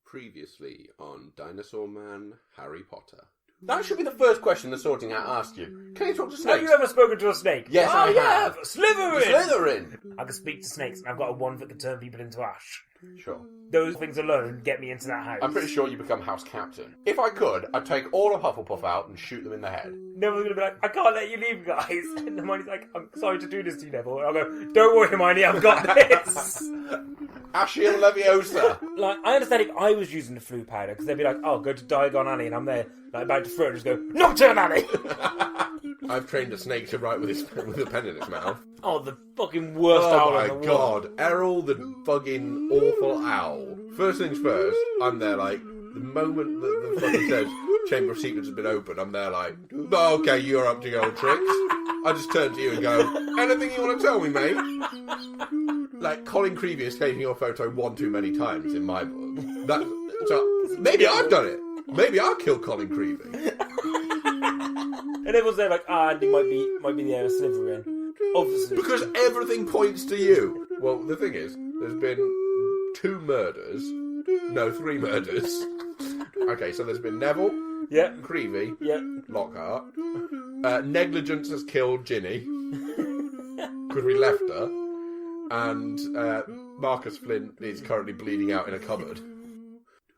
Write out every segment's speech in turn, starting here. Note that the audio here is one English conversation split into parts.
Previously on Dinosaur Man, Harry Potter. That should be the first question the sorting hat asked you. Can you talk to snakes? Have you ever spoken to a snake? Yes, I have. Slytherin! Slytherin! I can speak to snakes, and I've got a wand that can turn people into ash. Sure. Those things alone get me into that house. I'm pretty sure you become house captain. If I could, I'd take all of Hufflepuff out and shoot them in the head. No one's going to be like, I can't let you leave, guys. And Hermione's like, I'm sorry to do this to you, Neville. And I'll go, don't worry, Hermione, I've got this. Ashiel Leviosa. Like, I understand if I was using the flu powder, because they'd be like, oh, go to Diagon Alley, and I'm there, like, about to throw it, and just go, Nocturne Alley! I've trained a snake to write with a pen in its mouth. Oh, the fucking worst owl in the Oh my world. god, Errol the fucking awful owl. First things first, I'm there like, the moment that the fucking says Chamber of Secrets has been opened, I'm there like, oh, okay, you're up to your old tricks. I just turn to you and go, anything you want to tell me, mate? Like, Colin Creevy has taken your photo one too many times in my book. So maybe I've done it. Maybe I'll kill Colin Creevy. And everyone's there like, Andy might be the heir of Slytherin. Obviously. Because everything points to you. Well, the thing is, there's been 3 murders. Okay, so there's been Neville, Yeah. Creevy, Yeah. Lockhart. Negligence has killed Ginny, because we left her. And Marcus Flint is currently bleeding out in a cupboard.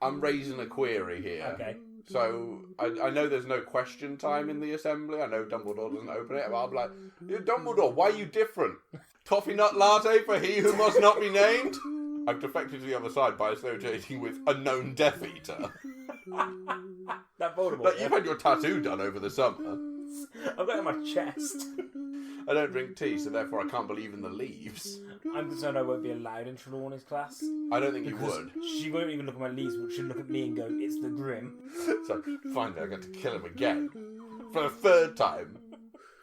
I'm raising a query here. Okay. So, I know there's no question time in the assembly. I know Dumbledore doesn't open it. But I'm like, Dumbledore, why are you different? Toffee nut latte for he who must not be named? I've defected to the other side by associating with a known Death Eater. That Voldemort. Like, you've had your tattoo done over the summer. I've got it on my chest. I don't drink tea, so therefore I can't believe in the leaves. I'm concerned I won't be allowed in Trelawney's class. I don't think you would. She won't even look at my leaves, but she'll look at me and go, it's the Grim. So, finally I get to kill him again. For a 3rd time.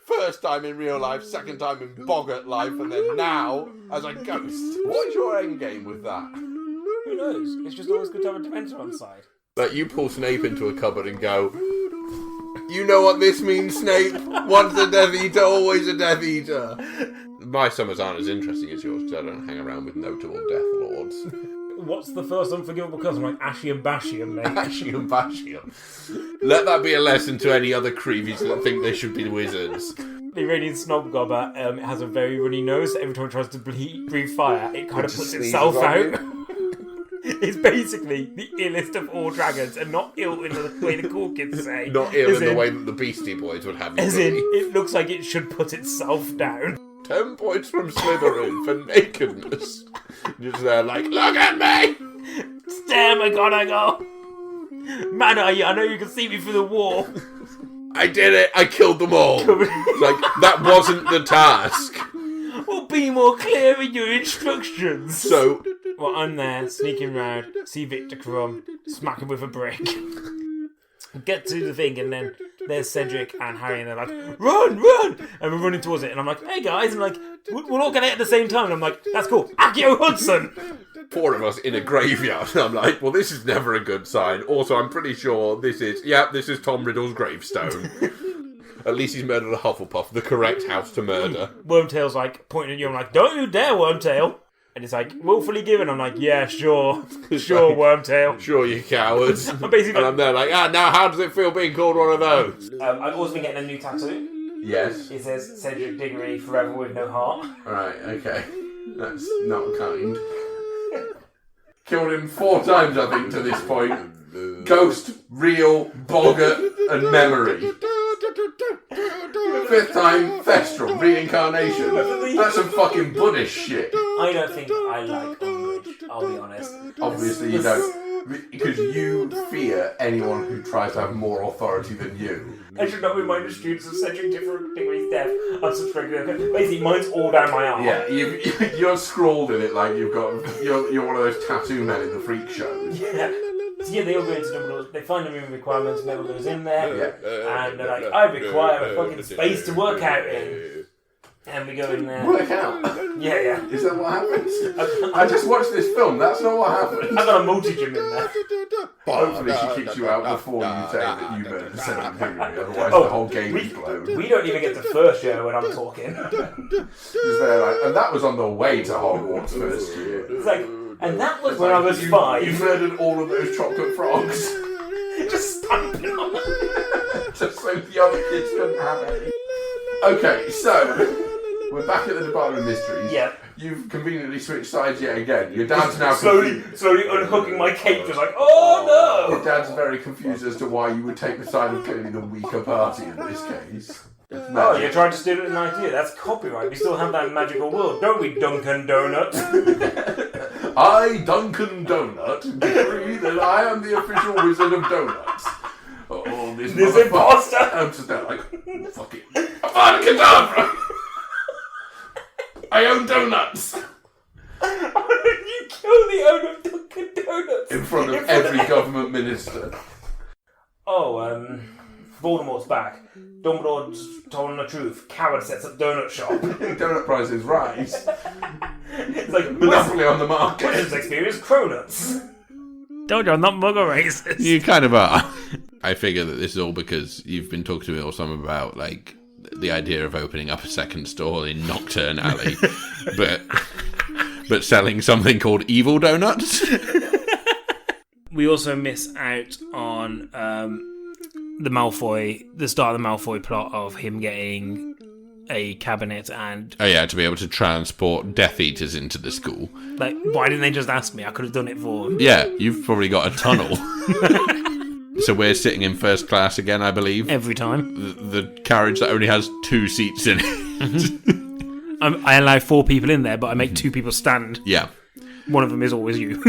First time in real life, 2nd time in boggart life, and then now as a ghost. What's your end game with that? Who knows? It's just always good to have a Dementor on side. Like, you pull Snape into a cupboard and go, you know what this means, Snape? Once a Death Eater, always a Death Eater. My summers aren't as interesting as yours, because I don't hang around with notable Death Lords. What's the first unforgivable cousin? Like Ashium Bashium, mate. Ashium Bashium. Let that be a lesson to any other creepies that think they should be wizards. The Iranian Snobgobber it has a very runny nose, so every time it tries to breathe fire, it kind of puts itself out. It's basically the illest of all dragons, and not ill in the way the cool kids say. Not ill in the way that the Beastie Boys would have you. As in, it looks like it should put itself down. 10 points from Slytherin for nakedness. Just there like, look at me! Stare, McGonagall! Man, I know you can see me through the wall. I did it! I killed them all! Like, that wasn't the task. Well, be more clear in your instructions. So... Well, I'm there, sneaking round, see Victor Crumb, smack him with a brick. Get to the thing, and then there's Cedric and Harry, and they're like, run, run! And we're running towards it, and I'm like, hey guys, and like, we'll all get it at the same time, and I'm like, that's cool, Accio Hudson! 4 of us in a graveyard, and I'm like, well, this is never a good sign. Also, I'm pretty sure this is Tom Riddle's gravestone. At least he's murdered a Hufflepuff, the correct house to murder. Wormtail's like, pointing at you, I'm like, don't you dare, Wormtail! And it's like, willfully given. I'm like, yeah, sure. Sure, like, Wormtail. Sure, you cowards. I'm basically, and I'm there like, now how does it feel being called one of those? I've also been getting a new tattoo. Yes. It says, Cedric Diggory, forever with no heart. Right, okay. That's not kind. Killed him 4 times, I think, to this point. Ghost, real, boggart, and memory. 5th time, Thestral, reincarnation. That's some fucking Buddhist shit. I don't think I like Umbridge, I'll be honest. Obviously you don't. Because you fear anyone who tries to have more authority than you. I should not remind the students of Cedric Diggory's death. I'm subscribing. Basically, mine's all down my arm. Yeah, you're scrawled in it like you're one of those tattoo men in the freak shows. Yeah. So yeah, they all go into Dumbledore's, they find the room of requirements, Neville goes in there, and they're like, I require a fucking space to work out in. And we go in there. Work out? Yeah. Is that what happens? I just watched this film, that's not what happened. I've got a multi-gym in there. Hopefully she kicks you out before you say that you murdered Cedric Diggory, otherwise the whole game is blown. We don't even get to first year when I'm talking. And that was on the way to Hogwarts first year. It's like, And that was when I was 5. You murdered all of those chocolate frogs. Just stamping on them. Just so the other kids couldn't have any. Okay, so we're back at the Department of Mysteries. Yeah. You've conveniently switched sides yet again. Your dad's now slowly unhooking my cape, just like, oh Your dad's very confused as to why you would take the side of clearly the weaker party in this case. Oh, you're trying to steal an idea. That's copyright. We still have that magical world, don't we, Dunkin' Donuts? I, Dunkin' Donut, decree that I am the official wizard of donuts. Oh, this imposter! I'm just there like, fuck it. Avada-kedavra! I own donuts! You kill the owner of Dunkin' Donuts! In front of every government minister. Oh, Voldemort's back. Dumbledore's told the truth. Coward sets up donut shop. Donut prices rise. It's like Monopoly on the market. Wizard's experience, cronuts. Told you I'm not muggle racist. You kind of are. I figure that this is all because you've been talking to me or something about, like, the idea of opening up a second stall in Nocturne Alley, but selling something called evil donuts. We also miss out on the start of the Malfoy plot of him getting a cabinet and... Oh yeah, to be able to transport Death Eaters into the school. Like, why didn't they just ask me? I could have done it for them. Yeah, you've probably got a tunnel. So we're sitting in first class again, I believe. Every time. The carriage that only has 2 seats in it. I allow 4 people in there, but I make 2 people stand. Yeah. One of them is always you.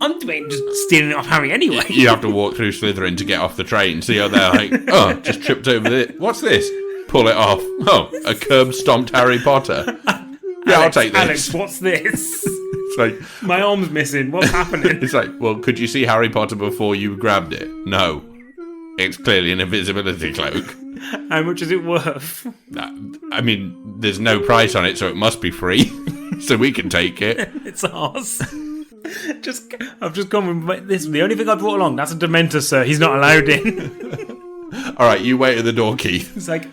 I'm just stealing it off Harry anyway. You have to walk through Slytherin to get off the train, so you're there like, oh, just tripped over it. What's this? Pull it off. Oh, a curb-stomped Harry Potter. Yeah, I'll take this. Alex, what's this? It's like, my arm's missing. What's happening? It's like, well, could you see Harry Potter before you grabbed it? No. It's clearly an invisibility cloak. How much is it worth? I mean, there's no price on it, so it must be free. So we can take it. It's ours. I've just gone with this. The only thing I brought along, that's a Dementor, sir. He's not allowed in. All right, you wait at the door, Keith. It's like,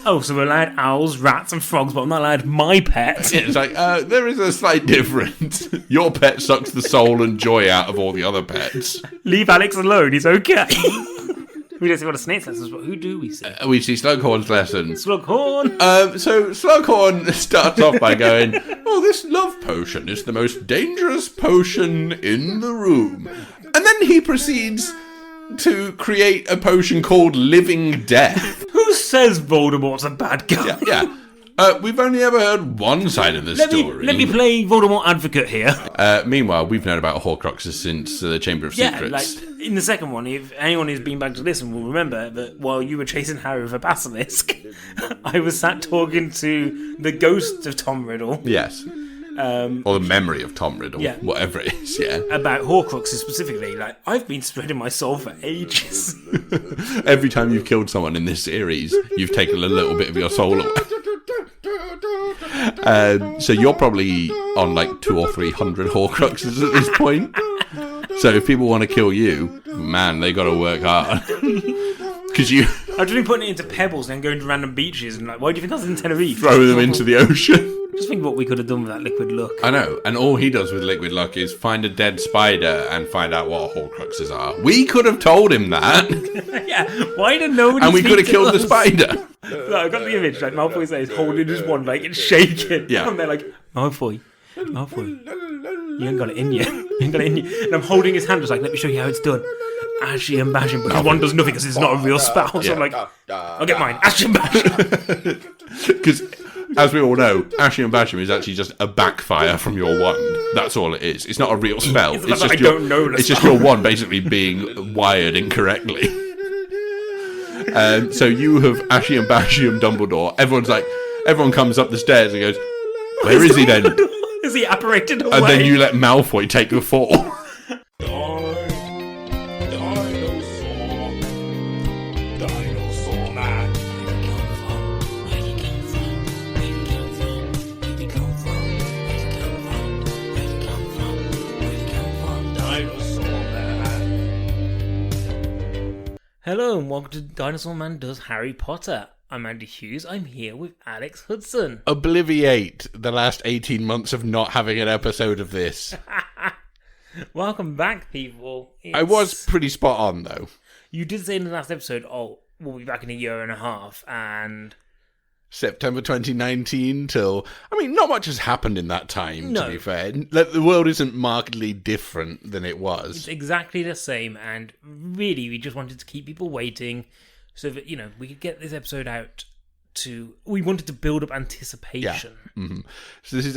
oh, so we're allowed owls, rats, and frogs, but I'm not allowed my pet. It's like, there is a slight difference. Your pet sucks the soul and joy out of all the other pets. Leave Alex alone. He's okay. We don't see what a snake's lessons, but who do we see? We see Slughorn's lessons. Slughorn! So Slughorn starts off by going, oh, this love potion is the most dangerous potion in the room. And then he proceeds to create a potion called Living Death. Who says Voldemort's a bad guy? Yeah. We've only ever heard one side of the story. Let me play Voldemort advocate here. Meanwhile, we've known about Horcruxes since the Chamber of Secrets. Like in the second one, if anyone who's been back to listen will remember that while you were chasing Harry with a basilisk, I was sat talking to the ghost of Tom Riddle. Yes. Or the memory of Tom Riddle, yeah. Whatever it is, yeah. About Horcruxes specifically. Like, I've been spreading my soul for ages. Every time you've killed someone in this series, you've taken a little bit of your soul away. So you're probably on like 200 or 300 Horcruxes at this point. So if people want to kill you, man, they got to work hard. Because I've just been putting it into pebbles and then going to random beaches and like, why do you think I was in Tenerife? Throw them into the ocean. Just think what we could have done with that liquid luck. I know, and all he does with liquid luck is find a dead spider and find out what Horcruxes are. We could have told him that. Yeah, why did nobody? And we could have killed the spider. Look, I got the image. Like Malfoy says, holding his wand, like it's shaking. Yeah, and they're like, Malfoy, you ain't got it in you. You ain't got it in you. And I'm holding his hand, just like, let me show you how it's done. Ashy and bashing, but his wand does nothing because it's not a real spell. So I'm like, I'll get mine. Ashy and bashing. Because, as we all know, Ashy and Basham is actually just a backfire from your wand. That's all it is. It's not a real spell. It's just your wand basically being wired incorrectly. So you have Ashy and Basham Dumbledore. Everyone comes up the stairs and goes, where is he then? Is he apparated away? And then you let Malfoy take the fall. Hello and welcome to Dinosaur Man Does Harry Potter. I'm Andy Hughes. I'm here with Alex Hudson. Obliviate the last 18 months of not having an episode of this. Welcome back, people. I was pretty spot on, though. You did say in the last episode, we'll be back in a year and a half, and... September 2019 till... I mean, not much has happened in that time, No. to be fair. Like, the world isn't markedly different than it was. It's exactly the same, and really, we just wanted to keep people waiting so that, we could get this episode out to... We wanted to build up anticipation. Yeah. Mm-hmm. So this is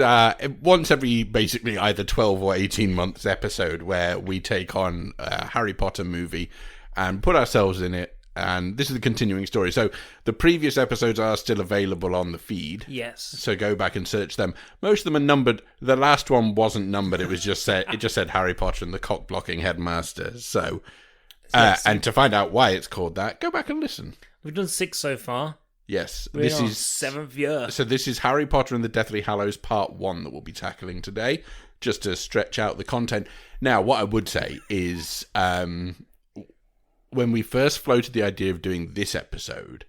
once every, basically, either 12 or 18 months episode where we take on a Harry Potter movie and put ourselves in it. And this is a continuing story. So the previous episodes are still available on the feed. Yes. So go back and search them. Most of them are numbered. The last one wasn't numbered. It was just said Harry Potter and the cock-blocking headmaster. So, Yes. And to find out why it's called that, go back and listen. We've done 6 so far. Yes. We're This in our is 7th year. So this is Harry Potter and the Deathly Hallows Part 1 that we'll be tackling today, just to stretch out the content. Now, what I would say is... when we first floated the idea of doing this episode,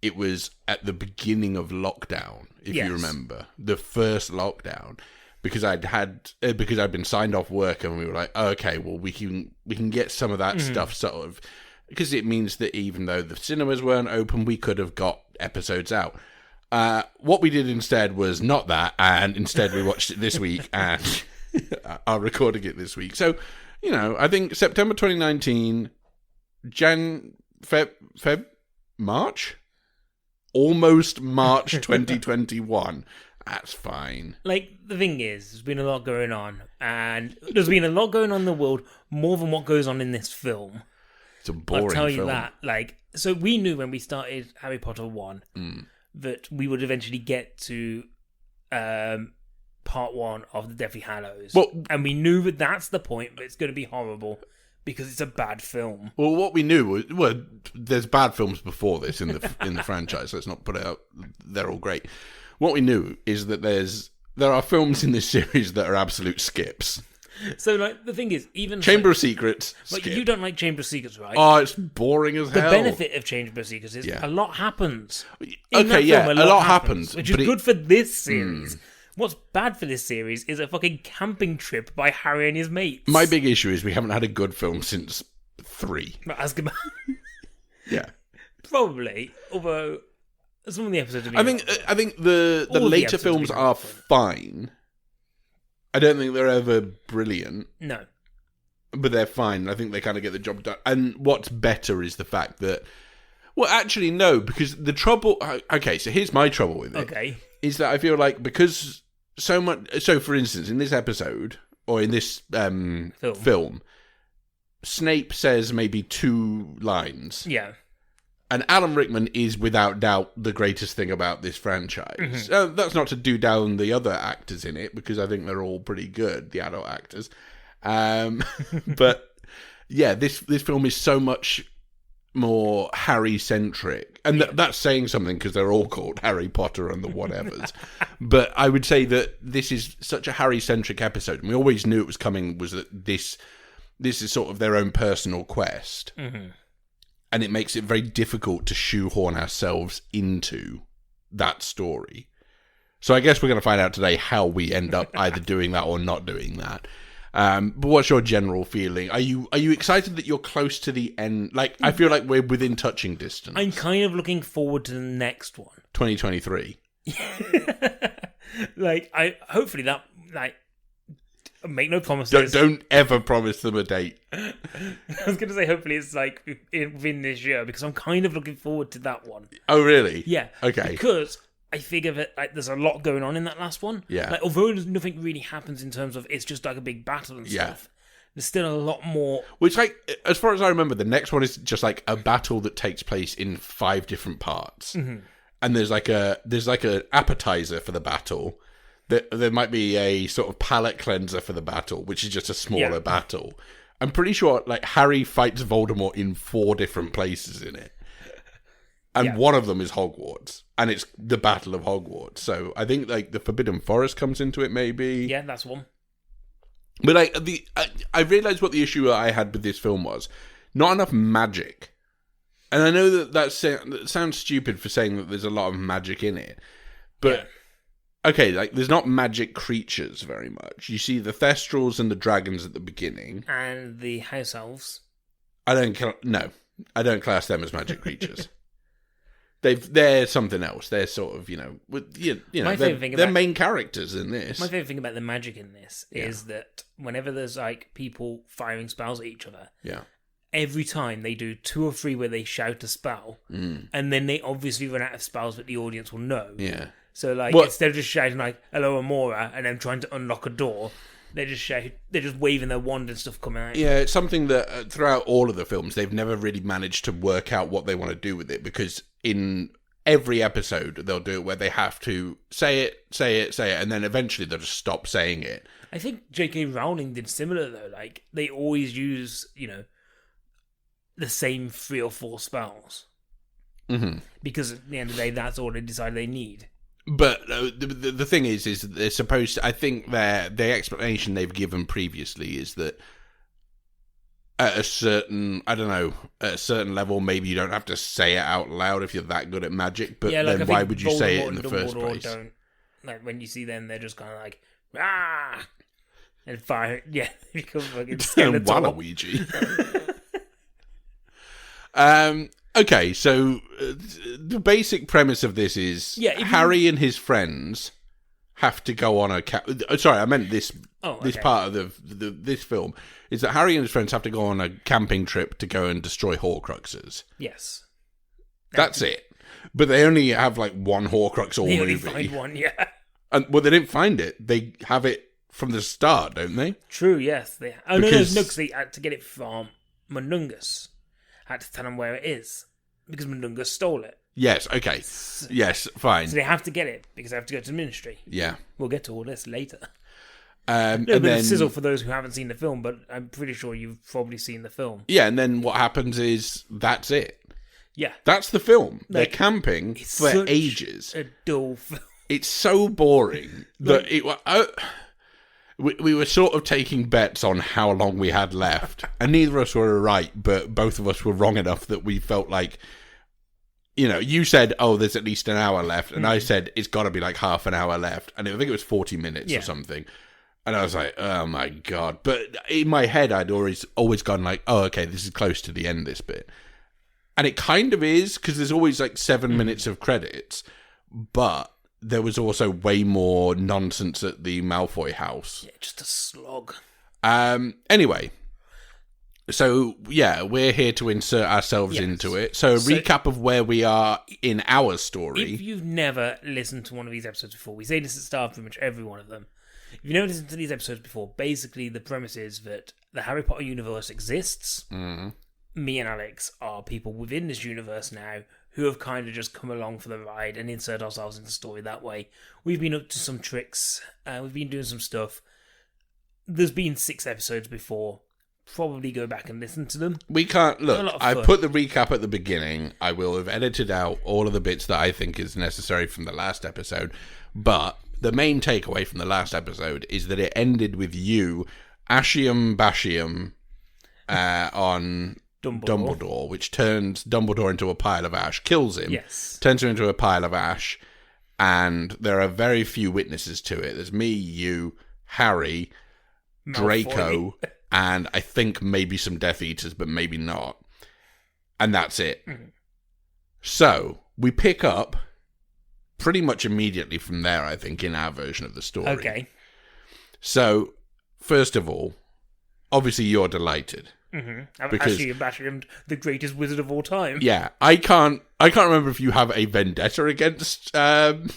it was at the beginning of lockdown, if you remember, the first lockdown, because I'd been signed off work, and we were like, okay, well, we can get some of that stuff sort of, because it means that even though the cinemas weren't open, we could have got episodes out. What we did instead was not that, and instead we watched it this week and are recording it this week. So, I think September 2019. March? Almost March 2021. That's fine. Like, the thing is, there's been a lot going on, and there's been a lot going on in the world, more than what goes on in this film. It's a boring film. I'll tell you that. So we knew when we started Harry Potter 1 that we would eventually get to part 1 of the Deathly Hallows. Well, and we knew that that's the point, but it's going to be horrible. Because it's a bad film. Well, what we knew was, there's bad films before this in the franchise. Let's not put it out. They're all great. What we knew is that there are films in this series that are absolute skips. So, the thing is, even Chamber of Secrets. Skip. You don't like Chamber of Secrets, right? Oh, it's boring as hell. The benefit of Chamber of Secrets is a lot happens. A lot happens, which is good for this series. What's bad for this series is a fucking camping trip by Harry and his mates. My big issue is we haven't had a good film since 3. Azkaban. Yeah. Probably. Although, some of the episodes have been... I think the later films are fine. I don't think they're ever brilliant. No. But they're fine. I think they kind of get the job done. And what's better is the fact that... Well, actually, no, because the trouble... Okay, so here's my trouble with it. Okay. Is that I feel like because... So, for instance, in this episode, or in this film, Snape says maybe 2 lines. Yeah. And Alan Rickman is, without doubt, the greatest thing about this franchise. That's not to do down the other actors in it, because I think they're all pretty good, the adult actors. But, yeah, this film is so much more Harry-centric. And that's saying something, because they're all called Harry Potter and the whatevers. But I would say that this is such a Harry-centric episode. And we always knew it was coming, was that this is sort of their own personal quest. Mm-hmm. And it makes it very difficult to shoehorn ourselves into that story. So I guess we're going to find out today how we end up either doing that or not doing that. But what's your general feeling? Are you excited that you're close to the end? Like, I feel like we're within touching distance. I'm kind of looking forward to the next one. 2023. Hopefully that, make no promises. Don't ever promise them a date. I was going to say hopefully it's within this year, because I'm kind of looking forward to that one. Oh, really? Yeah. Okay. Because I figure that there's a lot going on in that last one. Yeah. Although nothing really happens in terms of it's just like a big battle and stuff. There's still a lot more. Which, as far as I remember, the next one is just like a battle that takes place in 5 different parts. Mm-hmm. And there's like an appetizer for the battle. There might be a sort of palate cleanser for the battle, which is just a smaller battle. I'm pretty sure Harry fights Voldemort in 4 different places in it. And one of them is Hogwarts. And it's the Battle of Hogwarts. So I think the Forbidden Forest comes into it, maybe. Yeah, that's one. But I realised what the issue I had with this film was. Not enough magic. And I know that sounds stupid for saying that there's a lot of magic in it. But okay, like there's not magic creatures very much. You see the Thestrals and the dragons at the beginning. And the house elves. I don't class them as magic creatures. They're something else. They're sort of, they're main characters in this. My favourite thing about the magic in this is that whenever there's like people firing spells at each other, every time they do 2 or 3 where they shout a spell, and then they obviously run out of spells that the audience will know. Yeah. So instead of just shouting like "Hello, Amora," and then trying to unlock a door, they're just waving their wand and stuff coming out. Yeah, it's something that throughout all of the films they've never really managed to work out what they want to do with it, because in every episode they'll do it where they have to say it, and then eventually they'll just stop saying it. I think J.K. Rowling did similar though. Like they always use the same 3 or 4 spells, because at the end of the day that's all they decide they need. But the thing is they're supposed to, I think the explanation they've given previously is that at a certain level, maybe you don't have to say it out loud if you're that good at magic, but then why would you say it in the first place? Don't, like when you see them, they're just kind of like, ah! And fire, they become fucking skeletal. Waluigi. Okay, so the basic premise of this is Harry and his friends have to go on a... Sorry, I meant this part of this film, is that Harry and his friends have to go on a camping trip to go and destroy Horcruxes. Yes. That's it. But they only have like one Horcrux all movie. They only find one, yeah. And, well, they didn't find it. They have it from the start, don't they? True, yes. No, because they had to get it from Mundungus. Had to tell them where it is, because Mundungus stole it. Yes, okay. Yes, fine. So they have to get it, because they have to go to the Ministry. Yeah. We'll get to all this later. Then sizzle for those who haven't seen the film, but I'm pretty sure you've probably seen the film. Yeah, and then what happens is, that's it. Yeah. That's the film. They're camping for ages. A dull film. It's so boring that we were sort of taking bets on how long we had left, and neither of us were right, but both of us were wrong enough that we felt like, you said, oh, there's at least an hour left, and I said, it's got to be like half an hour left, and I think it was 40 minutes or something, and I was like, oh my God, but in my head, I'd always gone like, oh, okay, this is close to the end, this bit, and it kind of is, because there's always like 7 minutes of credits, but there was also way more nonsense at the Malfoy house. Yeah, just a slog. Anyway, so we're here to insert ourselves into it. So a recap of where we are in our story. If you've never listened to one of these episodes before, we say this at the start of pretty much every one of them. If you've never listened to these episodes before, basically the premise is that the Harry Potter universe exists. Mm-hmm. Me and Alex are people within this universe now who have kind of just come along for the ride and insert ourselves into the story that way. We've been up to some tricks. We've been doing some stuff. There's been 6 episodes before. Probably go back and listen to them. We can't... Look, I put the recap at the beginning. I will have edited out all of the bits that I think is necessary from the last episode. But the main takeaway from the last episode is that it ended with you, Ashium Bashium, on... Dumbledore, which turns Dumbledore into a pile of ash, kills him, turns him into a pile of ash, and there are very few witnesses to it. There's me, you, Harry, Draco, and I think maybe some Death Eaters, but maybe not. And that's it. Mm-hmm. So, we pick up pretty much immediately from there, I think, in our version of the story. Okay. So, first of all, obviously you're delighted. Mm-hmm. Actually, Bashiram, the greatest wizard of all time. Yeah, I can't remember if you have a vendetta against not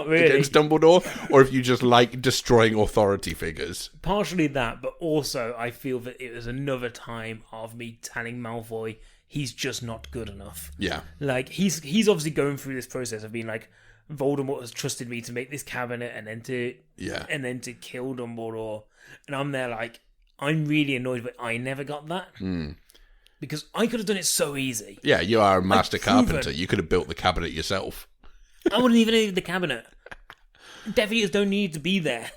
really against Dumbledore, or if you just like destroying authority figures. Partially that, but also I feel that it was another time of me telling Malfoy he's just not good enough. Yeah, like he's obviously going through this process of being like, Voldemort has trusted me to make this cabinet and then to kill Dumbledore, and I'm there like, I'm really annoyed, but I never got that. Because I could have done it so easy. Yeah, you are a master carpenter. You could have built the cabinet yourself. I wouldn't even need the cabinet. Death Eaters don't need to be there.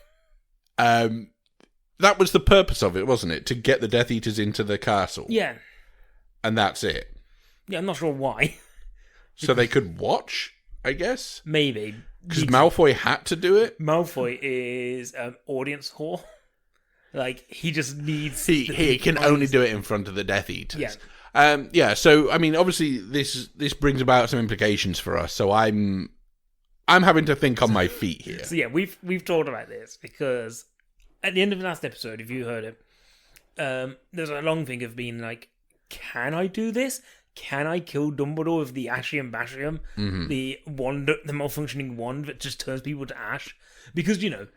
That was the purpose of it, wasn't it? To get the Death Eaters into the castle. Yeah. And that's it. Yeah, I'm not sure why. So they could watch, I guess? Maybe. Because Malfoy had to do it? Malfoy is audience whore. Like, he just needs... He can only do it in front of the Death Eaters. Yeah. So, I mean, obviously, this brings about some implications for us, so I'm having to think on my feet here. So, yeah, we've talked about this, because at the end of the last episode, if you heard it, there's a long thing of being like, can I do this? Can I kill Dumbledore with the Ashium Bashium? Mm-hmm. The malfunctioning wand that just turns people to ash? Because, you know,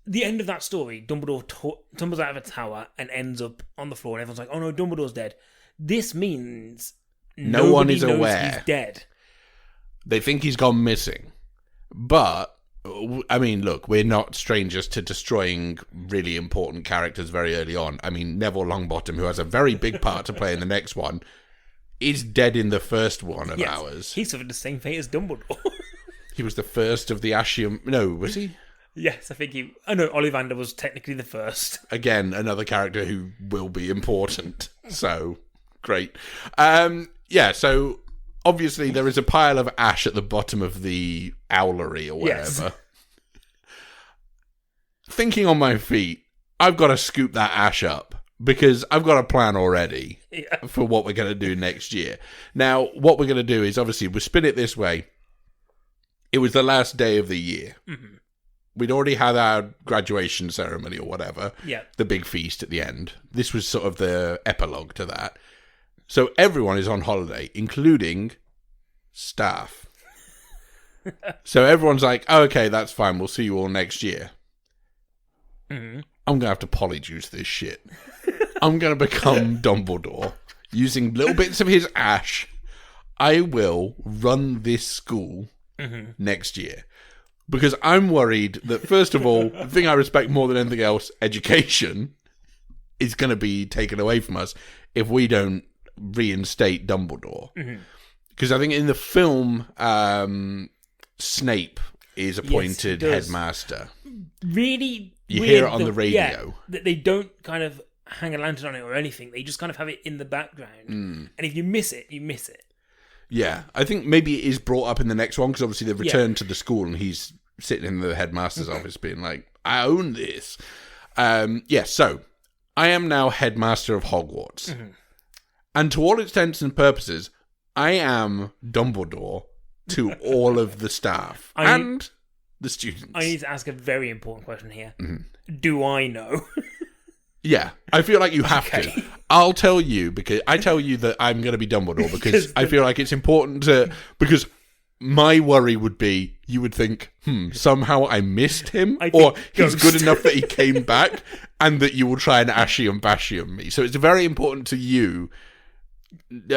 the end of that story, Dumbledore tumbles out of a tower and ends up on the floor, and everyone's like, oh no, Dumbledore's dead. This means no one is knows aware. He's dead. They think he's gone missing. But, I mean, look, we're not strangers to destroying really important characters very early on. I mean, Neville Longbottom, who has a very big part to play in the next one, is dead in the first one of ours. He suffered the same fate as Dumbledore. He was the first of the Ashium... No, was he? Yes, I think he... Oh no, Ollivander was technically the first. Again, another character who will be important. So, great. So, obviously there is a pile of ash at the bottom of the owlery or whatever. Yes. Thinking on my feet, I've got to scoop that ash up. Because I've got a plan already for what we're going to do next year. Now, what we're going to do is, obviously, we'll spin it this way. It was the last day of the year. Mm-hmm. We'd already had our graduation ceremony or whatever. Yeah. The big feast at the end. This was sort of the epilogue to that. So everyone is on holiday, including staff. So everyone's like, oh, okay, that's fine. We'll see you all next year. Mm-hmm. I'm going to have to polyjuice this shit. I'm going to become Dumbledore. Using little bits of his ash, I will run this school next year. Because I'm worried that, first of all, the thing I respect more than anything else, education, is going to be taken away from us if we don't reinstate Dumbledore. Because I think in the film, Snape is appointed headmaster. Really You weird hear it on that- the radio. Yeah, that they don't kind of hang a lantern on it or anything. They just kind of have it in the background. And if you miss it, you miss it. Yeah, I think maybe it is brought up in the next one, because obviously they've returned to the school and he's sitting in the headmaster's office being like, I own this. So I am now headmaster of Hogwarts. And to all intents and purposes, I am Dumbledore to all of the staff and the students. I need to ask a very important question here. Do I know? Yeah, I feel like you have to. I'll tell you, because I tell you that I'm going to be Dumbledore because I feel like it's important to... Because my worry would be, you would think, somehow I missed him, or he's good enough that he came back, and that you will try and Ashium Bashium me. So it's very important to you,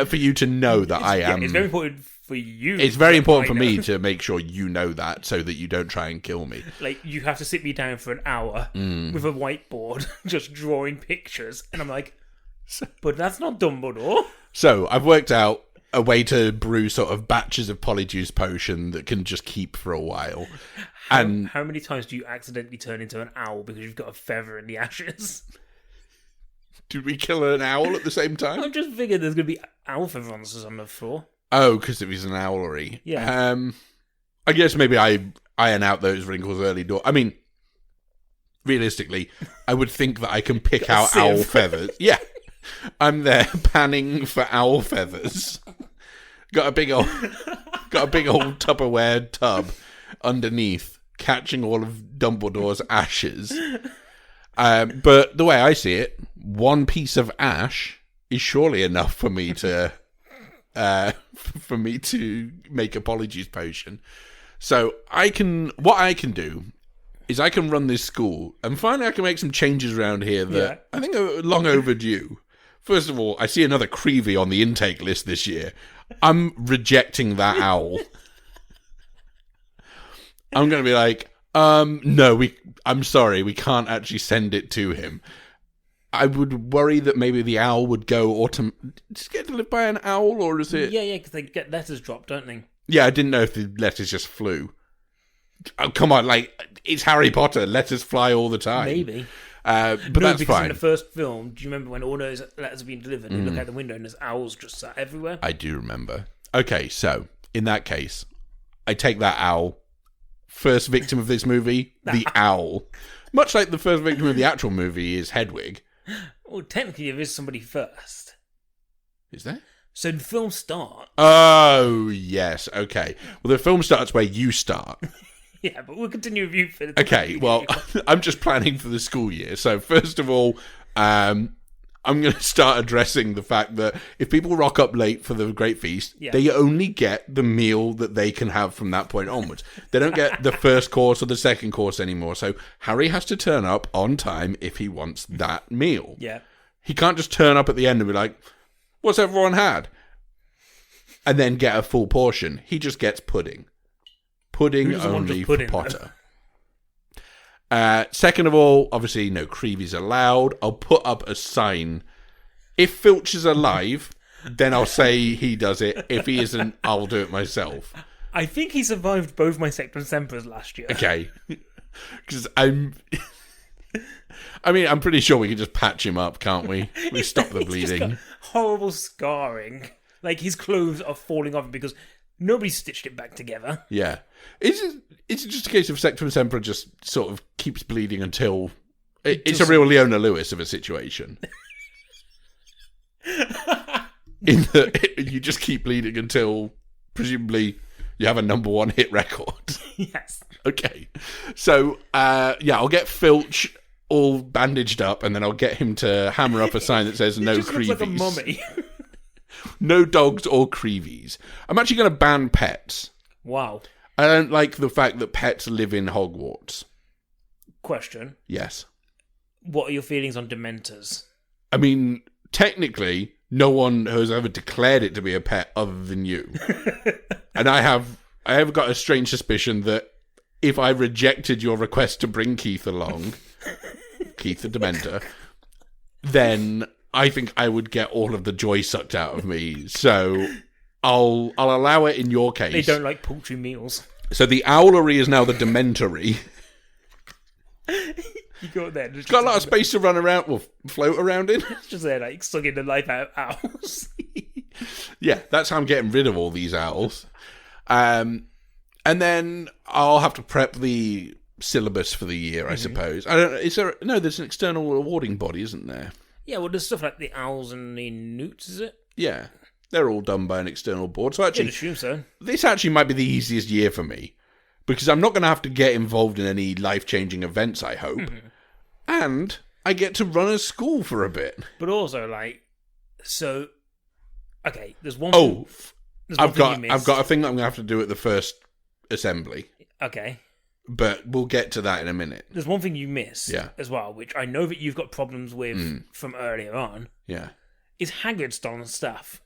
for you to know that I am... it's very important for you. It's very important for me to make sure you know that, so that you don't try and kill me. Like, you have to sit me down for an hour with a whiteboard, just drawing pictures, and I'm like, but that's not Dumbledore. So, I've worked out a way to brew sort of batches of polyjuice potion that can just keep for a while. And how many times do you accidentally turn into an owl because you've got a feather in the ashes? Did we kill an owl at the same time? I just figured there's going to be owl feather on the floor. Oh, because it was an owlery. Yeah. I guess maybe I iron out those wrinkles early door. I mean, realistically, I would think that I can pick out owl feathers. Yeah. I'm there panning for owl feathers. Got a big old Tupperware tub underneath, catching all of Dumbledore's ashes. But the way I see it, one piece of ash is surely enough for me to make a polyjuice potion. So what I can do is I can run this school, and finally I can make some changes around here that I think are long overdue. First of all, I see another Creevy on the intake list this year. I'm rejecting that owl. I'm going to be like, no, I'm sorry, we can't actually send it to him. I would worry that maybe the owl would go does it get delivered by an owl, or is it... Yeah, because they get letters dropped, don't they? Yeah, I didn't know if the letters just flew. Oh, come on, like, it's Harry Potter. Letters fly all the time. Maybe. But no, that's because fine. in the first film, do you remember when all those letters are being delivered and you look out the window and there's owls just sat everywhere? I do remember. Okay, so, in that case, I take that owl, first victim of this movie, the owl. Much like the first victim of the actual movie is Hedwig. Well, technically there is somebody first. Is there? So the film starts. Oh, yes. Okay. Well, the film starts where you start. Yeah, but we'll continue with you for the Okay, well, I'm just planning for the school year. So, first of all, I'm going to start addressing the fact that if people rock up late for the Great Feast, they only get the meal that they can have from that point onwards. They don't get the first course or the second course anymore. So, Harry has to turn up on time if he wants that meal. Yeah. He can't just turn up at the end and be like, what's everyone had? And then get a full portion. He just gets pudding. Pudding only for Potter. Second of all, obviously no creevies allowed. I'll put up a sign. If Filch is alive, then I'll say he does it. If he isn't, I'll do it myself. I think he survived both my Sectum Sempers last year. Okay. Because I'm pretty sure we can just patch him up, can't we? We stop the bleeding. Just got horrible scarring. Like, his clothes are falling off because nobody stitched it back together. Yeah. Is it just a case of Sectum Sempra just sort of keeps bleeding until... It's a real Leona Lewis of a situation. In that you just keep bleeding until, presumably, you have a number one hit record. Yes. Okay. So, I'll get Filch all bandaged up, and then I'll get him to hammer up a sign that says no just creevies. Looks like a mummy. No dogs or creevies. I'm actually going to ban pets. Wow. I don't like the fact that pets live in Hogwarts. Question. Yes. What are your feelings on Dementors? I mean, technically, no one has ever declared it to be a pet other than you. And I have got a strange suspicion that if I rejected your request to bring Keith along, Keith the Dementor, then I think I would get all of the joy sucked out of me. So I'll allow it in your case. They don't like poultry meals. So the owlery is now the Dementory. You go there. It's got a lot of space to run around, or float around in. It's just there, like, sucking the life out of owls. Yeah, that's how I'm getting rid of all these owls. And then I'll have to prep the syllabus for the year, I suppose. I don't. Is there? No, there's an external awarding body, isn't there? Yeah, well, there's stuff like the owls and the newts, is it? Yeah, they're all done by an external board. So actually, I'd assume so. This actually might be the easiest year for me because I'm not going to have to get involved in any life-changing events, I hope. And I get to run a school for a bit. But also, like, so, okay, there's one. I've got a thing that I'm going to have to do at the first assembly. Okay. But we'll get to that in a minute. There's one thing you miss as well, which I know that you've got problems with from earlier on. Yeah. Is Hagrid still on staff?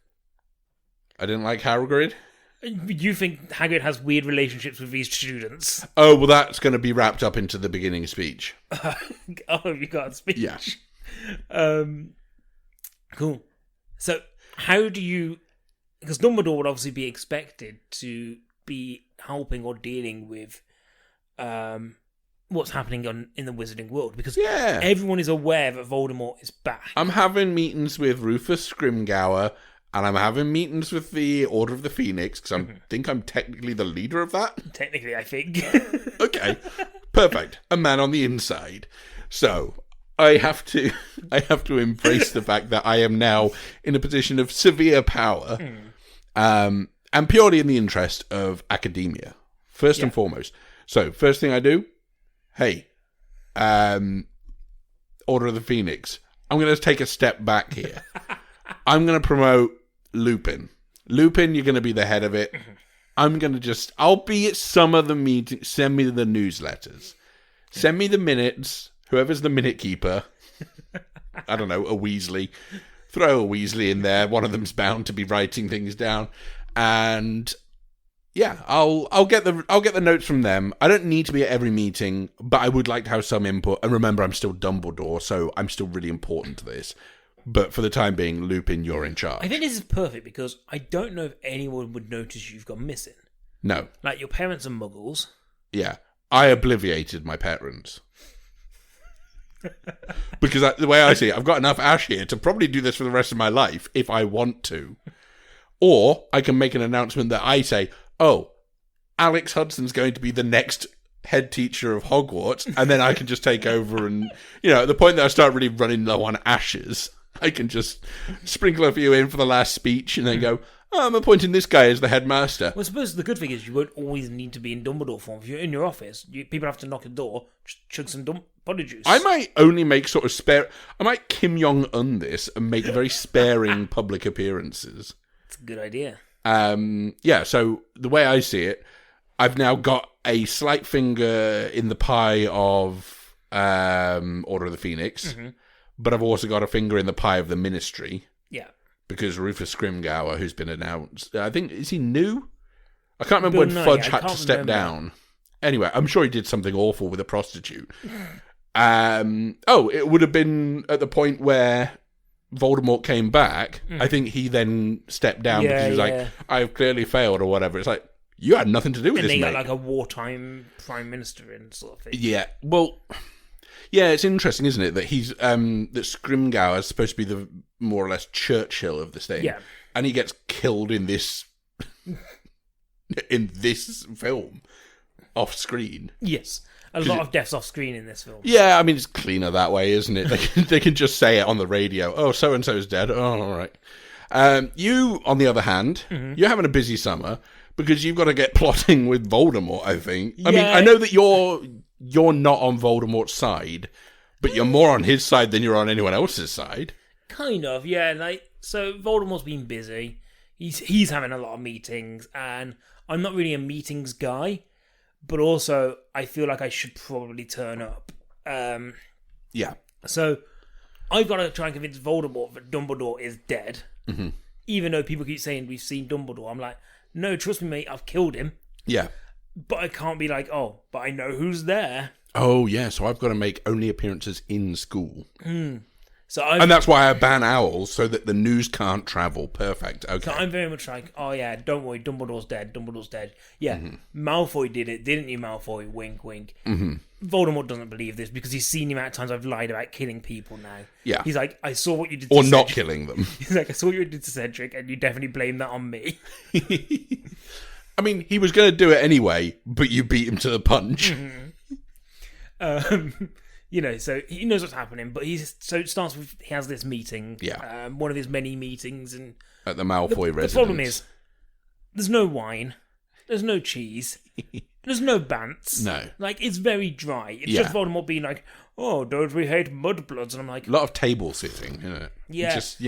I didn't like Hagrid. You think Hagrid has weird relationships with these students? Oh, well, that's going to be wrapped up into the beginning speech. Oh, you got a speech? Yeah. Cool. So, how do you... Because Dumbledore would obviously be expected to be helping or dealing with what's happening in the wizarding world, because everyone is aware that Voldemort is back. I'm having meetings with Rufus Scrimgeour, and I'm having meetings with the Order of the Phoenix, because I think I'm technically the leader of that. Technically, I think. Okay, perfect. A man on the inside. So I have to embrace the fact that I am now in a position of severe power, and purely in the interest of academia, first and foremost. So, first thing I do, hey, Order of the Phoenix, I'm going to take a step back here. I'm going to promote Lupin. Lupin, you're going to be the head of it. I'm going to I'll be at some of the meetings. Send me the newsletters. Send me the minutes. Whoever's the minute keeper. I don't know, a Weasley. Throw a Weasley in there. One of them's bound to be writing things down. And... yeah, I'll get the notes from them. I don't need to be at every meeting, but I would like to have some input. And remember, I'm still Dumbledore, so I'm still really important to this. But for the time being, Lupin, you're in charge. I think this is perfect because I don't know if anyone would notice you've gone missing. No. Like, your parents are muggles. Yeah. I obliviated my parents. Because the way I see it, I've got enough ash here to probably do this for the rest of my life if I want to. Or I can make an announcement that I say, oh, Alex Hudson's going to be the next head teacher of Hogwarts, and then I can just take over and, at the point that I start really running low on ashes, I can just sprinkle a few in for the last speech and then go, I'm appointing this guy as the headmaster. Well, I suppose the good thing is you won't always need to be in Dumbledore form. If you're in your office, people have to knock the door, just chug some body juice. I might only make sort of I might Kim Jong-un this and make very sparing public appearances. That's a good idea. So the way I see it, I've now got a slight finger in the pie of Order of the Phoenix, but I've also got a finger in the pie of the Ministry. Yeah. Because Rufus Scrimgeour, who's been announced, I think, is he new? I can't remember when Fudge had to step down. Anyway, I'm sure he did something awful with a prostitute. It would have been at the point where Voldemort came back. I think he then stepped down because he was like, I've clearly failed or whatever. It's like, you had nothing to do with this, mate. And they got like a wartime prime minister in sort of thing. Yeah, well... Yeah, it's interesting, isn't it, that he's that Scrimgeour is supposed to be the more or less Churchill of this thing, and he gets killed in this film off screen. Yes, a lot of deaths off screen in this film. Yeah, I mean it's cleaner that way, isn't it? They can just say it on the radio. Oh, so and so's dead. Oh, all right. You, on the other hand, you're having a busy summer because you've got to get plotting with Voldemort. I think. I mean, I know that you're not on Voldemort's side, but you're more on his side than you're on anyone else's side. Kind of, yeah. So Voldemort's been busy. He's having a lot of meetings, and I'm not really a meetings guy, but also I feel like I should probably turn up. Yeah. So I've got to try and convince Voldemort that Dumbledore is dead. Even though people keep saying we've seen Dumbledore, I'm like, no, trust me, mate, I've killed him. Yeah. But I can't be like, but I know who's there. Oh, yeah, so I've got to make only appearances in school. And that's why I ban owls, so that the news can't travel. Perfect, okay. So I'm very much like, oh yeah, don't worry, Dumbledore's dead. Yeah, Malfoy did it, didn't you, Malfoy? Wink, wink. Voldemort doesn't believe this because he's seen the amount of times I've lied about killing people now. Yeah. He's like, I saw what you did to Or Cedric. not killing them. He's like, I saw what you did to Cedric, and you definitely blame that on me. I mean, he was going to do it anyway, but you beat him to the punch. So he knows what's happening, but it starts with, he has this meeting. Yeah. One of his many meetings. And at the Malfoy residence. The problem is, there's no wine, there's no cheese, there's no bants. No. Like, it's very dry. It's just Voldemort being like, oh, don't we hate mudbloods? And I'm like... A lot of table sitting, isn't it? Yeah. Just,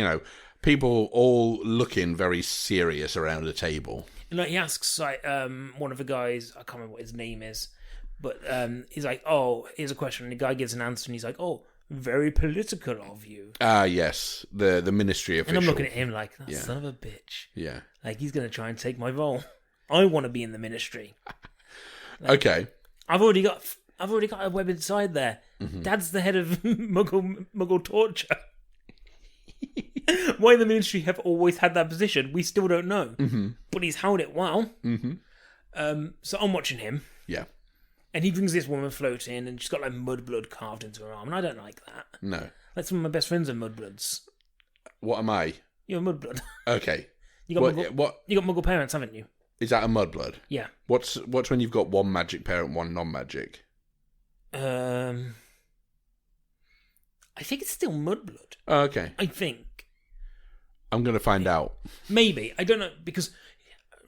people all looking very serious around a table. And he asks one of the guys, I can't remember what his name is, but he's like, oh, here's a question. And the guy gives an answer, and he's like, oh, very political of you. Yes, the ministry official. And I'm looking at him like, that son of a bitch. Yeah. Like, he's going to try and take my role. I want to be in the ministry. Okay. I've already got a web inside there. Dad's the head of Muggle torture. Why the ministry have always had that position, we still don't know. But he's held it well. So I'm watching him. Yeah. And he brings this woman floating, and she's got like mudblood carved into her arm, and I don't like that. No. Like, some of my best friends are mudbloods. What am I? You're a mudblood. Okay. You got Muggle parents, haven't you? Is that a mudblood? Yeah. What's when you've got one magic parent, one non-magic? I think it's still mudblood. Oh, okay. I think. I'm going to find out. Maybe. I don't know, because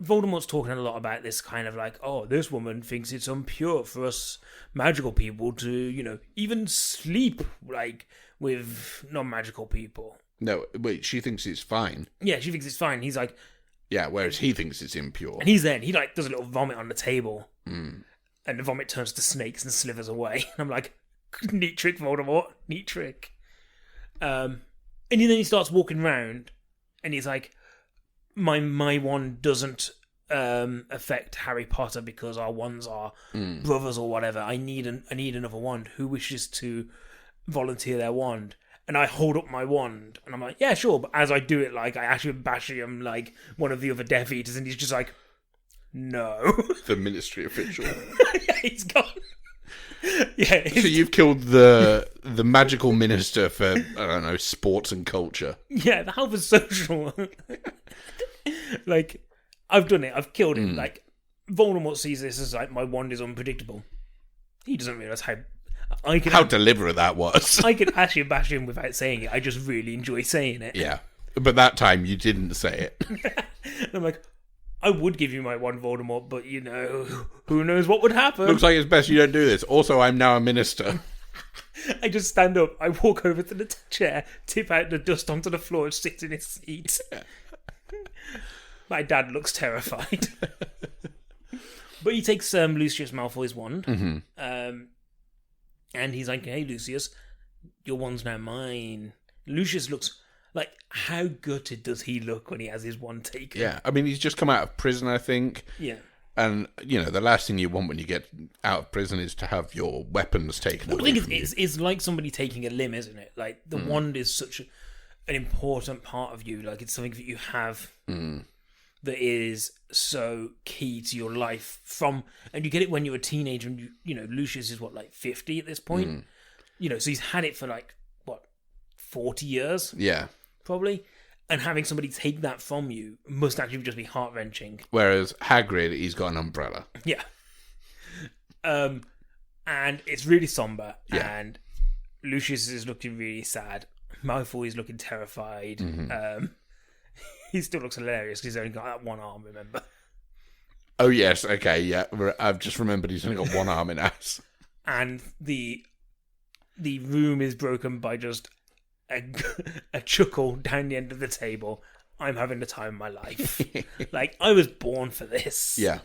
Voldemort's talking a lot about this kind of like, oh, this woman thinks it's impure for us magical people to, even sleep, like, with non-magical people. No, wait, she thinks it's fine. Yeah, she thinks it's fine. He's like... Yeah, whereas he thinks it's impure. And he's there, and he, like, does a little vomit on the table. And the vomit turns to snakes and slithers away. And I'm like, neat trick, Voldemort. Neat trick. And then he starts walking around, and he's like, my wand doesn't affect Harry Potter because our wands are brothers or whatever. I need another wand. Who wishes to volunteer their wand? And I hold up my wand, and I'm like, yeah, sure. But as I do it, like, I actually bash him like one of the other Death Eaters, and he's just like, no. The ministry official. Yeah, he's gone. Yeah. So you've killed the magical minister for, I don't know, sports and culture. Yeah, the health and social. Like, I've done it. I've killed him. Like, Voldemort sees this as like, my wand is unpredictable. He doesn't realise how deliberate that was. I could actually bash him without saying it. I just really enjoy saying it. Yeah. But that time you didn't say it. And I'm like, I would give you my wand, Voldemort, but who knows what would happen? Looks like it's best you don't do this. Also, I'm now a minister. I just stand up, I walk over to the chair, tip out the dust onto the floor and sit in his seat. My dad looks terrified. But he takes Lucius Malfoy's wand. Mm-hmm. And he's like, hey, Lucius, your wand's now mine. Lucius looks like, how gutted does he look when he has his wand taken? Yeah, I mean, he's just come out of prison, I think. Yeah. And, the last thing you want when you get out of prison is to have your weapons taken away from you. It's like somebody taking a limb, isn't it? Like, the wand is such an important part of you. Like, it's something that you have that is so key to your life and you get it when you're a teenager, and Lucius is 50 at this point? So he's had it for 40 years? Yeah. Probably. And having somebody take that from you must actually just be heart-wrenching. Whereas Hagrid, he's got an umbrella. Yeah. And it's really somber. Yeah. And Lucius is looking really sad. Malfoy is looking terrified. Mm-hmm. He still looks hilarious because he's only got that one arm, remember? Oh, yes. Okay, yeah. I've just remembered he's only got one arm in ass. And the room is broken by just a chuckle down the end of the table. I'm having the time of my life. I was born for this. Yeah.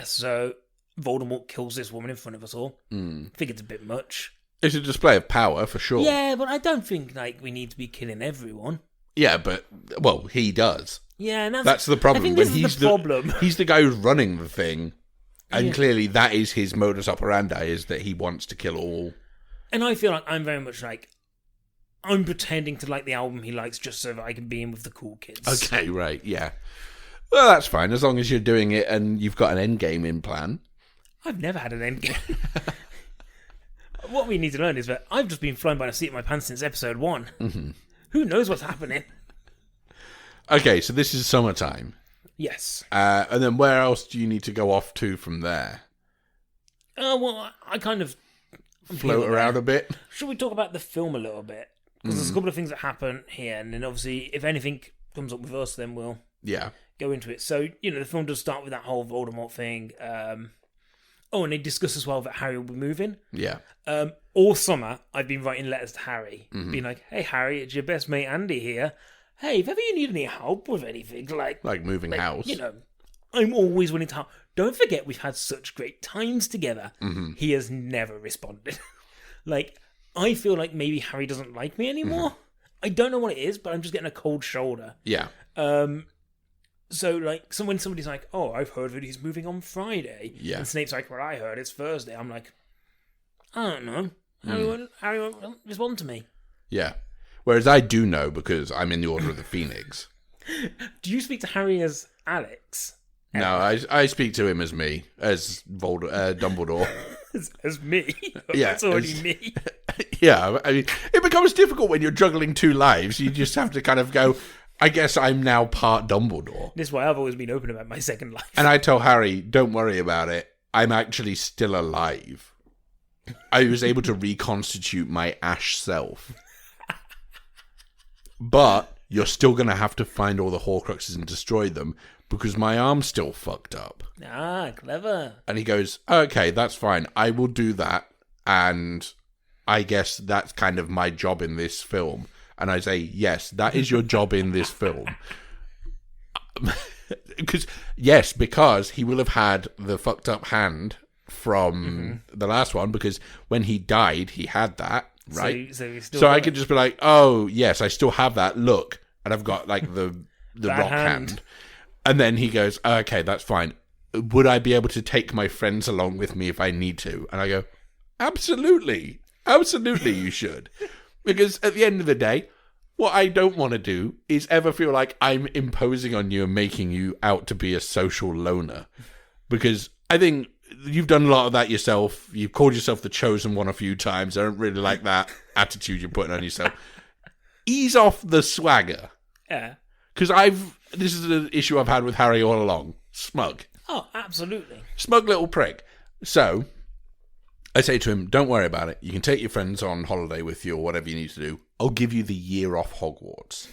So Voldemort kills this woman in front of us all. I think it's a bit much. It's a display of power, for sure. Yeah, but I don't think we need to be killing everyone. Yeah, but, he does. Yeah, and that's the problem. I think this is the problem. He's the guy who's running the thing, and clearly that is his modus operandi, is that he wants to kill all. And I feel like I'm very much I'm pretending to like the album he likes just so that I can be in with the cool kids. Okay, right, yeah. Well, that's fine, as long as you're doing it and you've got an end game in plan. I've never had an end game. What we need to learn is that I've just been flying by the seat of my pants since episode 1. Mm-hmm. Who knows what's happening? Okay, so this is summertime. Yes. And then where else do you need to go off to from there? Well, I kind of float around a bit. Should we talk about the film a little bit? Because there's a couple of things that happen here, and then obviously if anything comes up with us, then we'll go into it. So, the film does start with that whole Voldemort thing. And they discuss as well that Harry will be moving. Yeah. All summer, I've been writing letters to Harry, being like, hey, Harry, it's your best mate Andy here. Hey, if ever you need any help with anything, like moving house, I'm always willing to help. Don't forget we've had such great times together. He has never responded. I feel like maybe Harry doesn't like me anymore. I don't know what it is, but I'm just getting a cold shoulder. Yeah. So, when somebody's like, oh, I've heard that he's moving on Friday. Yeah. And Snape's like, well, I heard it's Thursday. I'm like, I don't know. Harry won't respond to me. Yeah. Whereas I do know because I'm in the Order of the Phoenix. Do you speak to Harry as Alex? No, I speak to him as me, as Dumbledore. as me? Yeah. That's already me. Yeah, I mean, it becomes difficult when you're juggling two lives. You just have to kind of go, I guess I'm now part Dumbledore. This is why I've always been open about my second life. And I tell Harry, don't worry about it. I'm actually still alive. I was able to reconstitute my Ash self. But you're still going to have to find all the Horcruxes and destroy them because my arm's still fucked up. Ah, clever. And he goes, okay, that's fine. I will do that. And I guess that's kind of my job in this film. And I say, yes, that is your job in this film. Because he will have had the fucked up hand from the last one, because when he died, he had that, right? So I could just be like, oh, yes, I still have that. Look. And I've got the rock hand. And then he goes, okay, that's fine. Would I be able to take my friends along with me if I need to? And I go, absolutely. Absolutely, you should. Because at the end of the day, what I don't want to do is ever feel like I'm imposing on you and making you out to be a social loner. Because I think you've done a lot of that yourself. You've called yourself the chosen one a few times. I don't really like that attitude you're putting on yourself. Ease off the swagger. Yeah. Because I've this is an issue I've had with Harry all along. Smug. Oh, absolutely. Smug little prick. So, I say to him, don't worry about it. You can take your friends on holiday with you or whatever you need to do. I'll give you the year off Hogwarts.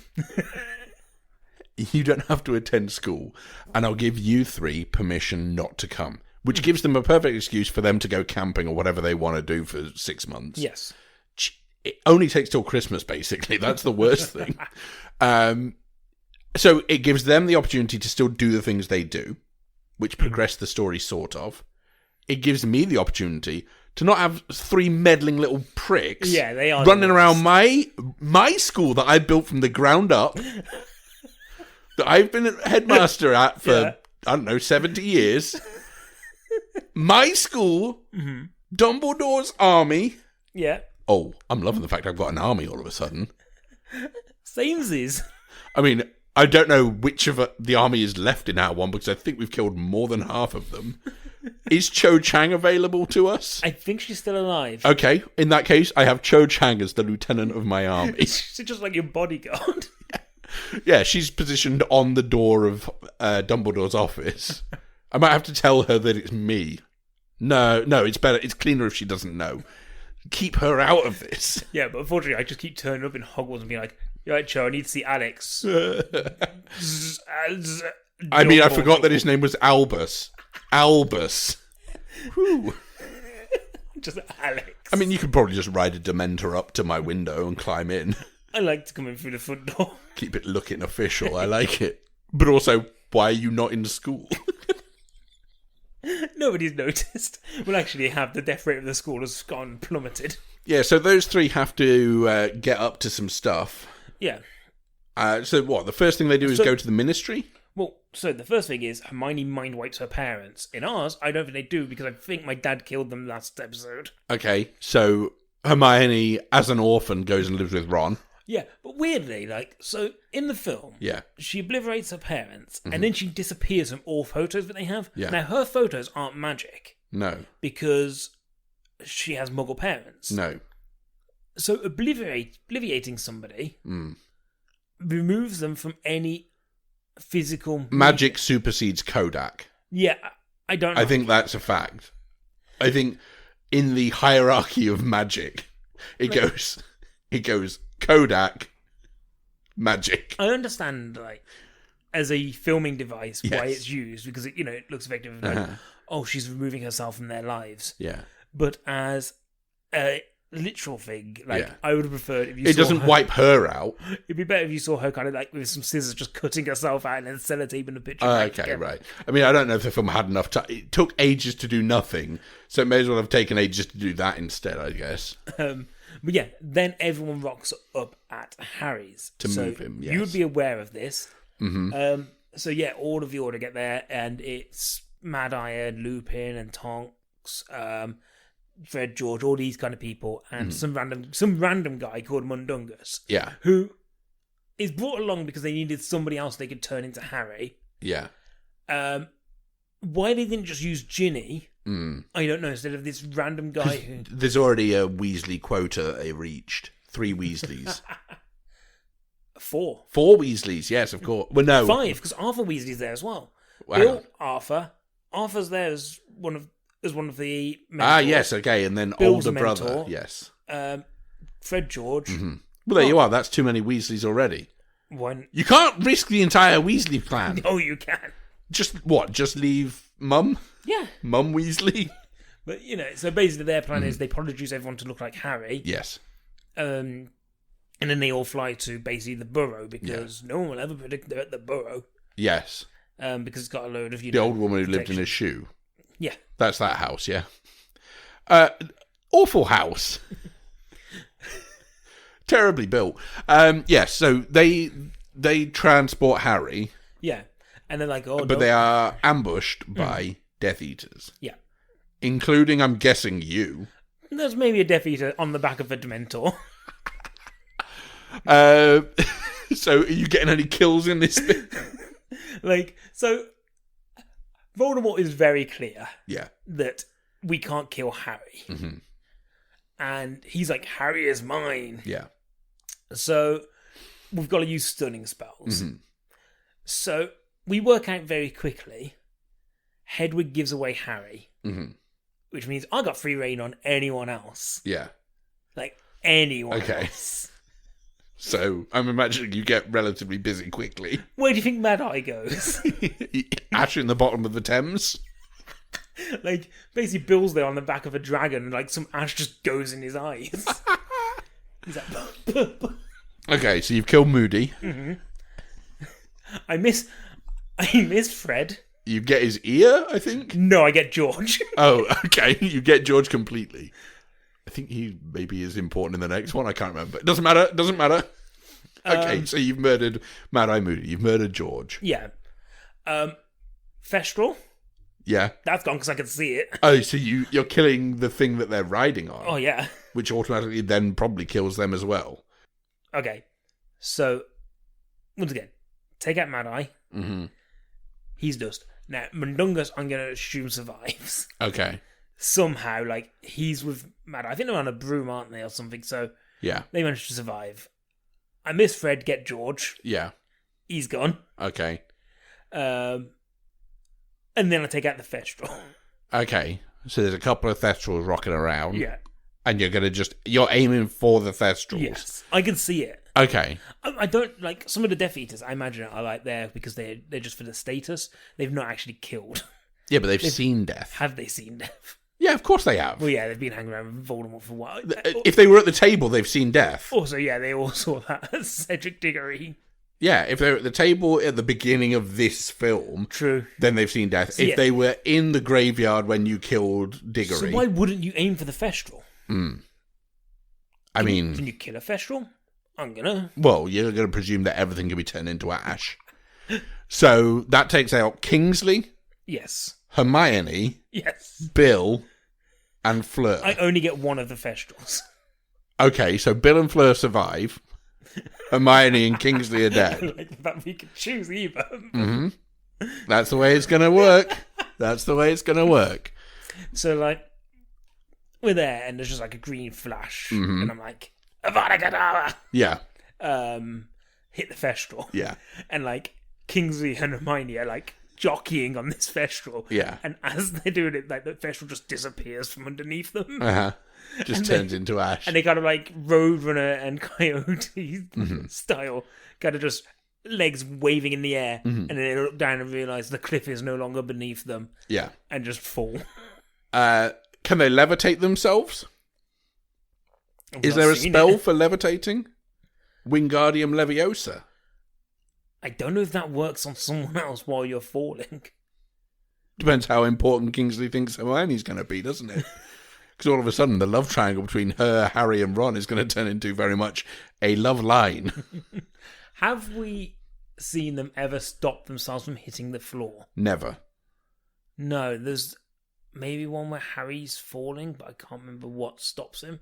You don't have to attend school. And I'll give you 3 permission not to come. Which gives them a perfect excuse for them to go camping or whatever they want to do for 6 months. Yes. It only takes till Christmas, basically. That's the worst thing. So it gives them the opportunity to still do the things they do, which progress the story sort of. It gives me the opportunity to not have 3 meddling little pricks they are running around my school that I built from the ground up, that I've been a headmaster at for, I don't know, 70 years. My school, Dumbledore's army. Yeah. Oh, I'm loving the fact I've got an army all of a sudden. Samesies. I mean, I don't know which of the army is left in our one because I think we've killed more than half of them. Is Cho Chang available to us? I think she's still alive. Okay, in that case, I have Cho Chang as the lieutenant of my army. She's just like your bodyguard. Yeah, she's positioned on the door of Dumbledore's office. I might have to tell her that it's me. No, it's better. It's cleaner if she doesn't know. Keep her out of this. Yeah, but unfortunately, I just keep turning up in Hogwarts and being like, "You're right, Cho, I need to see Alex." I mean, I forgot that his name was Albus. Albus. Whew. Just Alex. I mean, you could probably just ride a Dementor up to my window and climb in. I like to come in through the front door. Keep it looking official. I like it. But also, why are you not in school? Nobody's noticed. We'll actually have the death rate of the school has gone plummeted. Yeah, so those 3 have to get up to some stuff. Yeah. So what? The first thing they do is go to the ministry? Well, so the first thing is Hermione mind wipes her parents. In ours, I don't think they do because I think my dad killed them last episode. Okay, so Hermione, as an orphan, goes and lives with Ron. Yeah, but weirdly, so in the film, she obliterates her parents, and then she disappears from all photos that they have. Yeah. Now, her photos aren't magic. No. Because she has Muggle parents. No. So obliterating somebody removes them from any physical... Magic supersedes Kodak. Yeah, I don't know. I think that's a fact. I think in the hierarchy of magic, it goes Kodak, magic. I understand, as a filming device, why it's used, because it looks effective. She's removing herself from their lives. Yeah. But as a literal thing, I would have preferred if you It doesn't wipe her out. It'd be better if you saw her kind of with some scissors just cutting herself out and then sellotaping the picture. Okay, right. I mean, I don't know if the film had enough time. It took ages to do nothing, so it may as well have taken ages to do that instead, I guess. But yeah, then everyone rocks up at Harry's. To move him, yes. You would be aware of this. Mm-hmm. So yeah, all of the Order get there, and it's Mad Eye, Lupin, and Tonks, Fred George, all these kind of people, and some random guy called Mundungus. Yeah. Who is brought along because they needed somebody else they could turn into Harry. Yeah. Why they didn't just use Ginny... I don't know, instead of this random guy who... There's already a Weasley quota that they reached. 3 Weasleys. 4. 4 Weasleys, yes, of course. Well, no. 5, because Arthur Weasley's there as well. Wow. Arthur. Arthur's there as one of the mentors. Yes, okay, and then Bill's older brother, mentor. yes. Fred George. Well, there you are. That's too many Weasleys already. You can't risk the entire Weasley plan. No, you can. Just leave Mum? Yeah. Mum Weasley? But, so basically their plan is they produce everyone to look like Harry. Yes. And then they all fly to basically the Burrow because no one will ever predict they're at the Burrow. Yes. Because it's got a load of, the old woman who lived in a shoe. Yeah. That's that house, yeah. Awful house. Terribly built. Yes, so they transport Harry. Yeah. And they're like, but they are ambushed by Death Eaters. Yeah. Including, I'm guessing, you. There's maybe a Death Eater on the back of a Dementor. So, are you getting any kills in this bit? So, Voldemort is very clear that we can't kill Harry. Mm-hmm. And he's like, Harry is mine. Yeah. So, we've got to use stunning spells. Mm-hmm. So we work out very quickly. Hedwig gives away Harry, which means I got free reign on anyone else. Yeah. Like anyone Okay. else. So I'm imagining you get relatively busy quickly. Where do you think Mad Eye goes? Ash in the bottom of the Thames. Like, basically Bill's there on the back of a dragon and like some ash just goes in his eyes. He's like... Okay, so you've killed Moody. I miss Fred. You get his ear, I think? No, I get George. Oh, okay. You get George completely. I think he maybe is important in the next one. I can't remember. It doesn't matter. Okay, so you've murdered Mad Eye Moody. You've murdered George. Yeah. Thestral. Yeah. That's gone because I can see it. Oh, so you're killing the thing that they're riding on. Oh, yeah. Which automatically then probably kills them as well. Okay. So, once again, take out Mad Eye. Mm-hmm. He's dust. Now, Mundungus, I'm going to assume survives. Okay. Somehow, like, he's with Mad Eye. I think they're on a broom, aren't they, or something, so Yeah. they managed to survive. I miss Fred, get George. Yeah. He's gone. Okay. And then I take out the Thestral. Okay. So there's a couple of Thestrals rocking around. Yeah. And you're aiming for the Thestrals. Yes. I can see it. Okay. I don't, like, some of the Death Eaters, I imagine, are like there because they're just for the status. They've not actually killed. Yeah, but they've seen death. Have they seen death? Yeah, of course they have. Well, yeah, they've been hanging around with Voldemort for a while. If they were at the table, they've seen death. Also, yeah, they all saw that Cedric Diggory. Yeah, if they're at the table at the beginning of this film, True. then they've seen death. So, if yeah. they were in the graveyard when you killed Diggory... So why wouldn't you aim for the Thestral? I mean... Can you kill a Thestral? I'm gonna. Well, you're going to presume that everything can be turned into ash. So that takes out Kingsley, Yes. Hermione, Yes. Bill, and Fleur. I only get one of the Thestrals. Okay, so Bill and Fleur survive. Hermione and Kingsley are dead. Like that we could choose either. That's the way it's going to work. That's the way it's going to work. So, like, we're there, and there's just like a green flash, and I'm like, Avada Kedavra! Yeah, Hit the Thestral. yeah, And, like, Kingsley and Hermione are, like, jockeying on this Thestral. yeah. And as they're doing it, like, the Thestral just disappears from underneath them. Uh-huh. Just And turns into ash. And they kind of, like, Roadrunner and Coyote style, kind of just legs waving in the air, and then they look down and realise the cliff is no longer beneath them, Yeah. and just fall. Can they levitate themselves? I've Is not there a seen spell it. for levitating? Wingardium Leviosa. I don't know if that works on someone else while you're falling. Depends how important Kingsley thinks Hermione's going to be, doesn't it? Because all of a sudden the love triangle between her, Harry and Ron is going to turn into very much a love line. Have we seen them ever stop themselves from hitting the floor? Never. No, there's maybe one where Harry's falling, but I can't remember what stops him.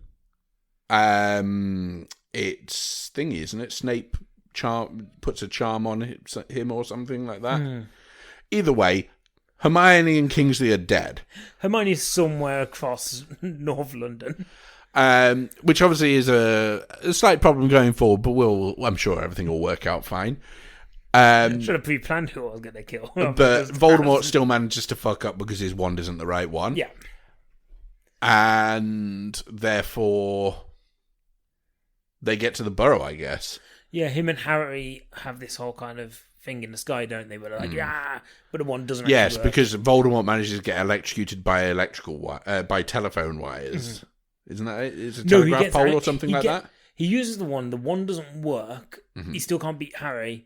It's thingy, isn't it? Snape puts a charm on him or something like that. Either way, Hermione and Kingsley are dead. Hermione's somewhere across North London. Which obviously is a slight problem going forward, but I'm sure everything will work out fine. Should have pre-planned who I was going to kill. But Voldemort still manages to fuck up because his wand isn't the right one. Yeah. And therefore, they get to the burrow, I guess. Yeah, him and Harry have this whole kind of thing in the sky, don't they? Where they're like, yeah, but the one doesn't actually Yes, work. because Voldemort manages to get electrocuted by by telephone wires. Isn't that it? It's a telegraph pole or something like that? He uses the one doesn't work. He still can't beat Harry.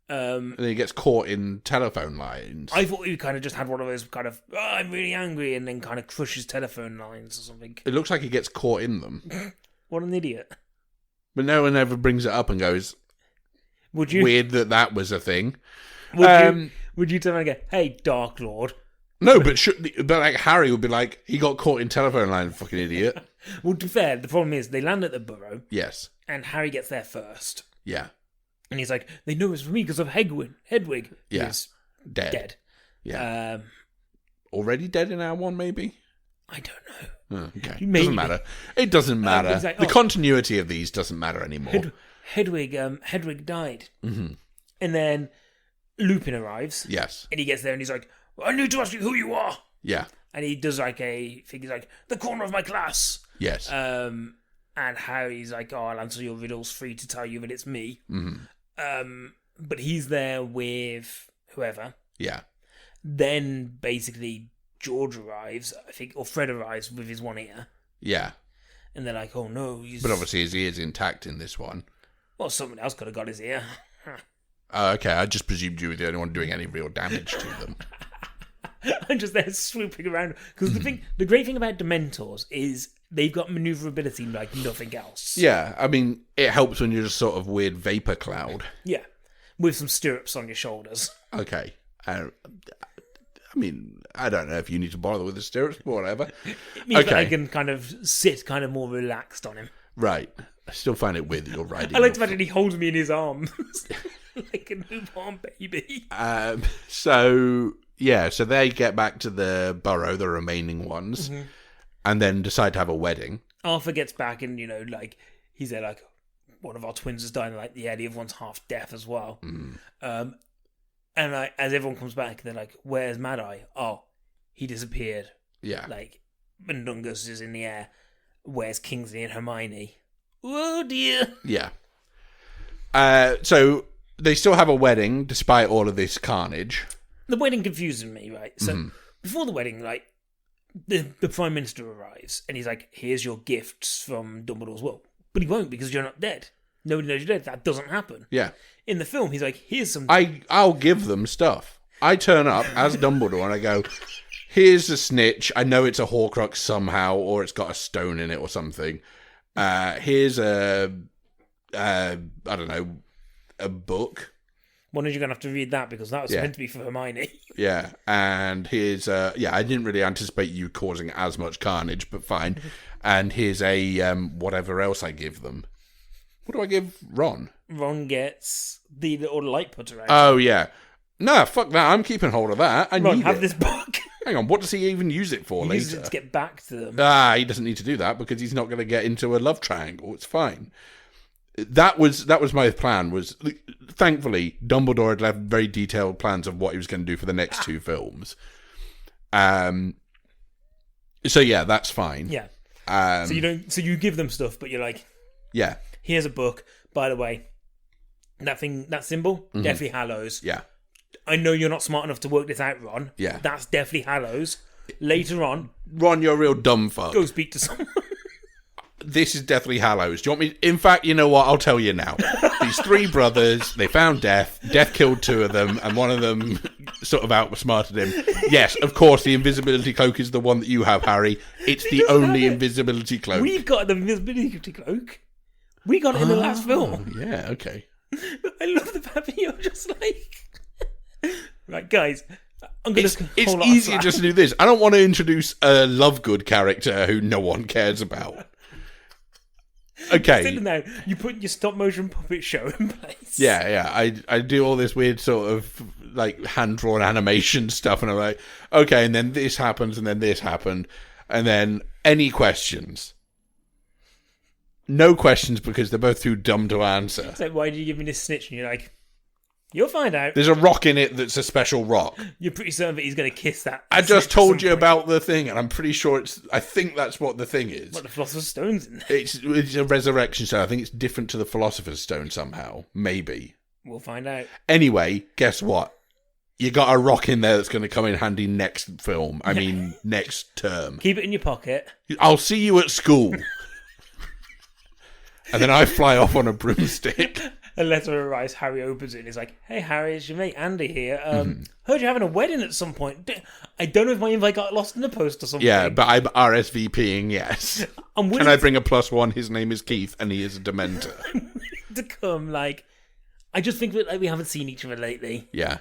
And then he gets caught in telephone lines. I thought he kind of just had one of those kind of, I'm really angry, and then kind of crushes telephone lines or something. It looks like he gets caught in them. What an idiot. But no one ever brings it up and goes, Would you? weird that was a thing. Would you turn around and go, hey, Dark Lord? No, but like Harry would be like, he got caught in telephone lines, fucking idiot. Well, to be fair, the problem is they land at the burrow, Yes. and Harry gets there first. Yeah. And he's like, they know it's for me because of Hedwig. Yeah. Who's Dead. Yeah. Already dead in hour one, maybe? I don't know. Oh, okay. Maybe. Doesn't matter. It doesn't matter. he's like, the continuity of these doesn't matter anymore. Hedwig died. Mm-hmm. And then Lupin arrives. Yes. And he gets there and he's like, I need to ask you who you are. Yeah. And he does like he's like, the corner of my class. Yes. And Harry's like, oh, I'll answer your riddles free to tell you that it's me. Mm-hmm. But he's there with whoever. Yeah. Then basically George arrives, I think, or Fred arrives with his one ear. Yeah. And they're like, oh no. But obviously his ear's intact in this one. Well, someone else could have got his ear. Okay, I just presumed you were the only one doing any real damage to them. I'm just there swooping around. Because the great thing about Dementors is they've got maneuverability like nothing else. Yeah, I mean, it helps when you're just sort of weird vapor cloud. Yeah. With some stirrups on your shoulders. Okay. I mean, I don't know if you need to bother with the stirrups, but whatever. It means that I can kind of sit kind of more relaxed on him. Right. I still find it weird that you're riding. I like the fact that he holds me in his arms. Like a newborn baby. So they get back to the burrow, the remaining ones, and then decide to have a wedding. Arthur gets back and, he's there like, one of our twins has died, and like, yeah, the other one's half deaf as well. And as everyone comes back, they're like, where's Mad Eye? Oh, he disappeared. Yeah. Like, Mundungus is in the air. Where's Kingsley and Hermione? Oh, dear. Yeah. So they still have a wedding, despite all of this carnage. The wedding confuses me, right? So, before the wedding, like, the Prime Minister arrives, and he's like, here's your gifts from Dumbledore's will. But he won't, because you're not dead. Nobody knows you're dead. That doesn't happen. Yeah. In the film, he's like, here's some... I'll give them stuff. I turn up as Dumbledore and I go, here's a snitch. I know it's a Horcrux somehow, or it's got a stone in it or something. Here's a book. One is you're going to have to read that, because that was meant to be for Hermione. Yeah, and here's I didn't really anticipate you causing as much carnage, but fine. And here's a whatever else I give them. What do I give Ron? Ron gets the little light putter out. Oh, yeah. No, fuck that. I'm keeping hold of that. Ron, have this book. Hang on, what does he even use it for He later? uses it to get back to them. He doesn't need to do that because he's not going to get into a love triangle. It's fine. That was my plan. Was thankfully Dumbledore had left very detailed plans of what he was going to do for the next two films. So yeah, that's fine. Yeah. So you give them stuff, but you're like, yeah, here's a book. By the way, that symbol, Deathly Hallows. Yeah. I know you're not smart enough to work this out, Ron. Yeah. That's Deathly Hallows. Later on, Ron, you're a real dumb fuck. go speak to someone. This is Deathly Hallows. Do you want me... In fact, you know what? I'll tell you now. These three brothers, they found Death. Death killed two of them, and one of them sort of outsmarted him. Yes, of course, the invisibility cloak is the one that you have, Harry. It's the only invisibility cloak. We've got the invisibility cloak. We got it in the last film. Yeah, okay. I love the fact that you're just like... Right, guys... It's easier just to do this. I don't want to introduce a Lovegood character who no one cares about. Okay. Sitting there, you put your stop motion puppet show in place. Yeah. I do all this weird sort of like hand drawn animation stuff, and I'm like, okay, and then this happens, and then this happened, and then any questions? No questions because they're both too dumb to answer. It's like, why did you give me this snitch? And you're like, you'll find out. There's a rock in it that's a special rock. You're pretty certain that he's going to kiss that. I just told you about the thing, and I'm pretty sure I think that's what the thing is. What, the Philosopher's Stone's in there? It's a resurrection stone. I think it's different to the Philosopher's Stone somehow. Maybe. We'll find out. Anyway, guess what? You got a rock in there that's going to come in handy next film. I mean, next term. Keep it in your pocket. I'll see you at school. And then I fly off on a broomstick. A letter arrives, Harry opens it and he's like, hey Harry, it's your mate Andy here. Heard you're having a wedding at some point. I don't know if my invite got lost in the post or something. Yeah, but I'm RSVPing, yes. Can I bring a +1? His name is Keith and he is a Dementor. to come, like, I just think that we haven't seen each other lately. Yeah.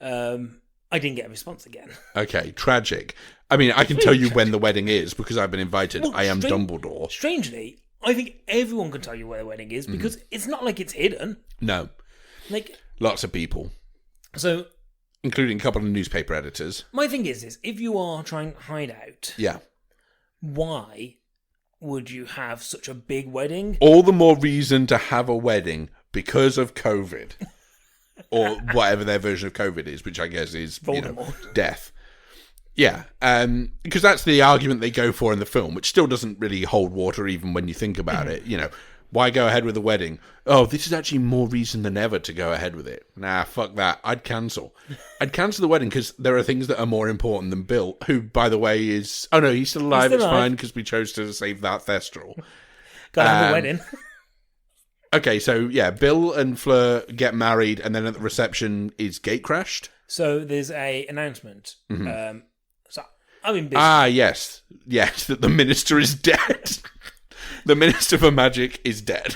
I didn't get a response again. Okay, tragic. I mean, I can tell you when the wedding is because I've been invited. Well, I am Dumbledore. Strangely, I think everyone can tell you where the wedding is because it's not like it's hidden. No. Like, lots of people. So, including a couple of newspaper editors. My thing is this, if you are trying to hide out, yeah, why would you have such a big wedding? All the more reason to have a wedding because of COVID. or whatever their version of COVID is, which I guess is death. Yeah, because that's the argument they go for in the film, which still doesn't really hold water even when you think about it. Why go ahead with the wedding? Oh, this is actually more reason than ever to go ahead with it. Nah, fuck that. I'd cancel the wedding because there are things that are more important than Bill, who, by the way, is... Oh, no, he's still alive. It's fine because we chose to save that Thestral. Gotta have a wedding. Okay, so, yeah, Bill and Fleur get married, and then at the reception is gate crashed. So there's a announcement. So I'm in business. Ah, yes, that the minister is dead. The Minister for Magic is dead.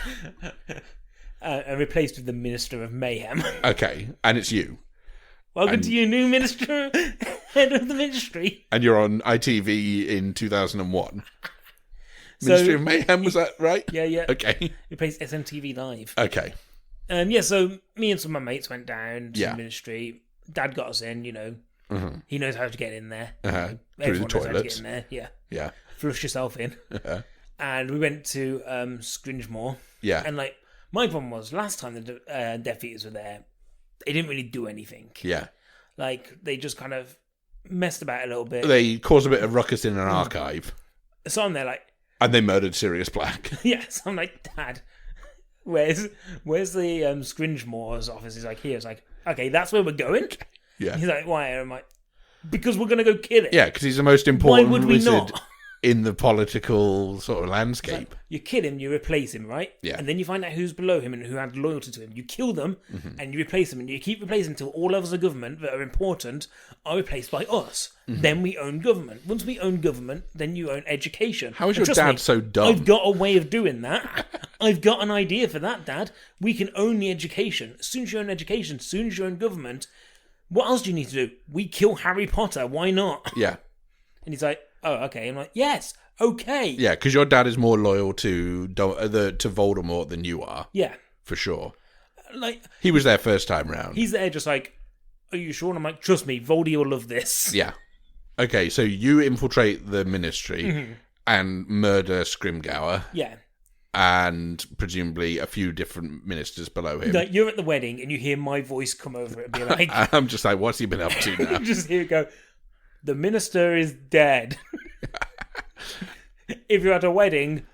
And replaced with the Minister of Mayhem. Okay, and it's you. Welcome to your new Minister, Head of the Ministry. And you're on ITV in 2001. Ministry of Mayhem, was that right? Yeah. Okay. Replaced SMTV Live. Okay. So me and some of my mates went down to the Ministry. Dad got us in, He knows how to get in there. Through the Knows how to toilets. get in there, Yeah. Flush yourself in. And we went to Scringemore. Yeah. And, my problem was, last time the Death Eaters were there, they didn't really do anything. Yeah. They just kind of messed about a little bit. They caused a bit of ruckus in an archive. So I'm there And they murdered Sirius Black. yes, I'm like, Dad, where's the Scringemore's office? He's like, here. It's like, okay, that's where we're going? Yeah. He's like, why? And I'm like, because we're going to go kill it. Yeah, because he's the most important Why would we wizard not? in the political sort of landscape. You kill him, you replace him, right? Yeah. And then you find out who's below him and who had loyalty to him. You kill them, and you replace them, and you keep replacing until all levels of government that are important are replaced by us. Then we own government. Once we own government, then you own education. How is your dad so dumb? I've got a way of doing that. I've got an idea for that, Dad. We can own the education. As soon as you own education, as soon as you own government, what else do you need to do? We kill Harry Potter. Why not? Yeah. And he's like, oh, okay. I'm like, yes, okay. Yeah, because your dad is more loyal to Voldemort than you are. Yeah. For sure. He was there first time round. He's there just like, are you sure? And I'm like, trust me, Voldy will love this. Yeah. Okay, so you infiltrate the ministry and murder Scrimgeour. Yeah. And presumably a few different ministers below him. You're at the wedding and you hear my voice come over it and be like... I'm just like, what's he been up to now? Just hear it go, the minister is dead. If you're at a wedding,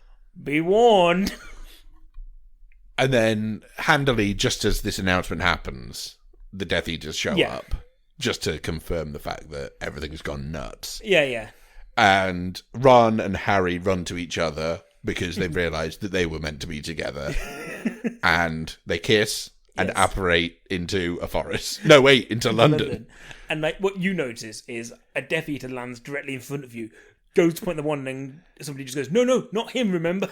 be warned. And then, handily, just as this announcement happens, the Death Eaters show up. Just to confirm the fact that everything's gone nuts. Yeah. And Ron and Harry run to each other because they've realised that they were meant to be together. And they kiss and apparate into a forest. No, wait, into London. And what you notice is a Death Eater lands directly in front of you, goes to point the wand, and somebody just goes, no, not him, remember?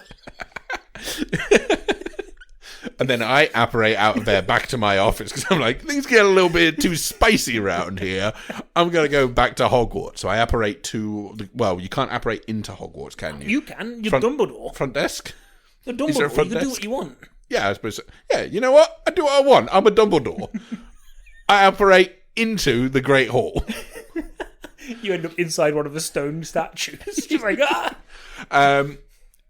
And then I apparate out of there back to my office because I'm like, things get a little bit too spicy around here. I'm going to go back to Hogwarts. So I apparate to... Well, you can't apparate into Hogwarts, can you? You can. You're Dumbledore. Front desk? You're Dumbledore. Is there a front you can desk? do what you want. Yeah, I suppose so. Yeah, you know what? I do what I want. I'm a Dumbledore. I apparate into the Great Hall. You end up inside one of the stone statues. Just like,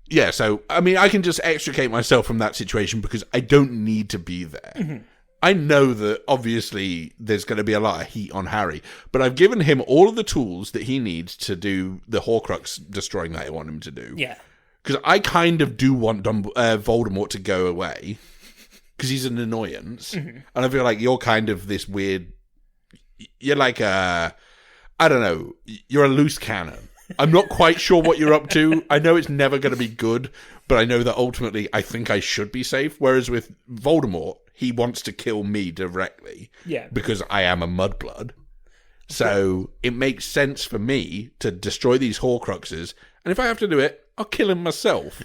Yeah, so, I mean, I can just extricate myself from that situation because I don't need to be there. I know that, obviously, there's going to be a lot of heat on Harry, but I've given him all of the tools that he needs to do the Horcrux destroying that I want him to do. Yeah. Because I kind of do want Voldemort to go away, because he's an annoyance. And I feel like you're kind of this weird... You're like a... I don't know. You're a loose cannon. I'm not quite sure what you're up to. I know it's never going to be good, but I know that ultimately I think I should be safe. Whereas with Voldemort, he wants to kill me directly. Yeah. Because I am a mudblood. So it makes sense for me to destroy these Horcruxes. And if I have to do it, I'll kill him myself.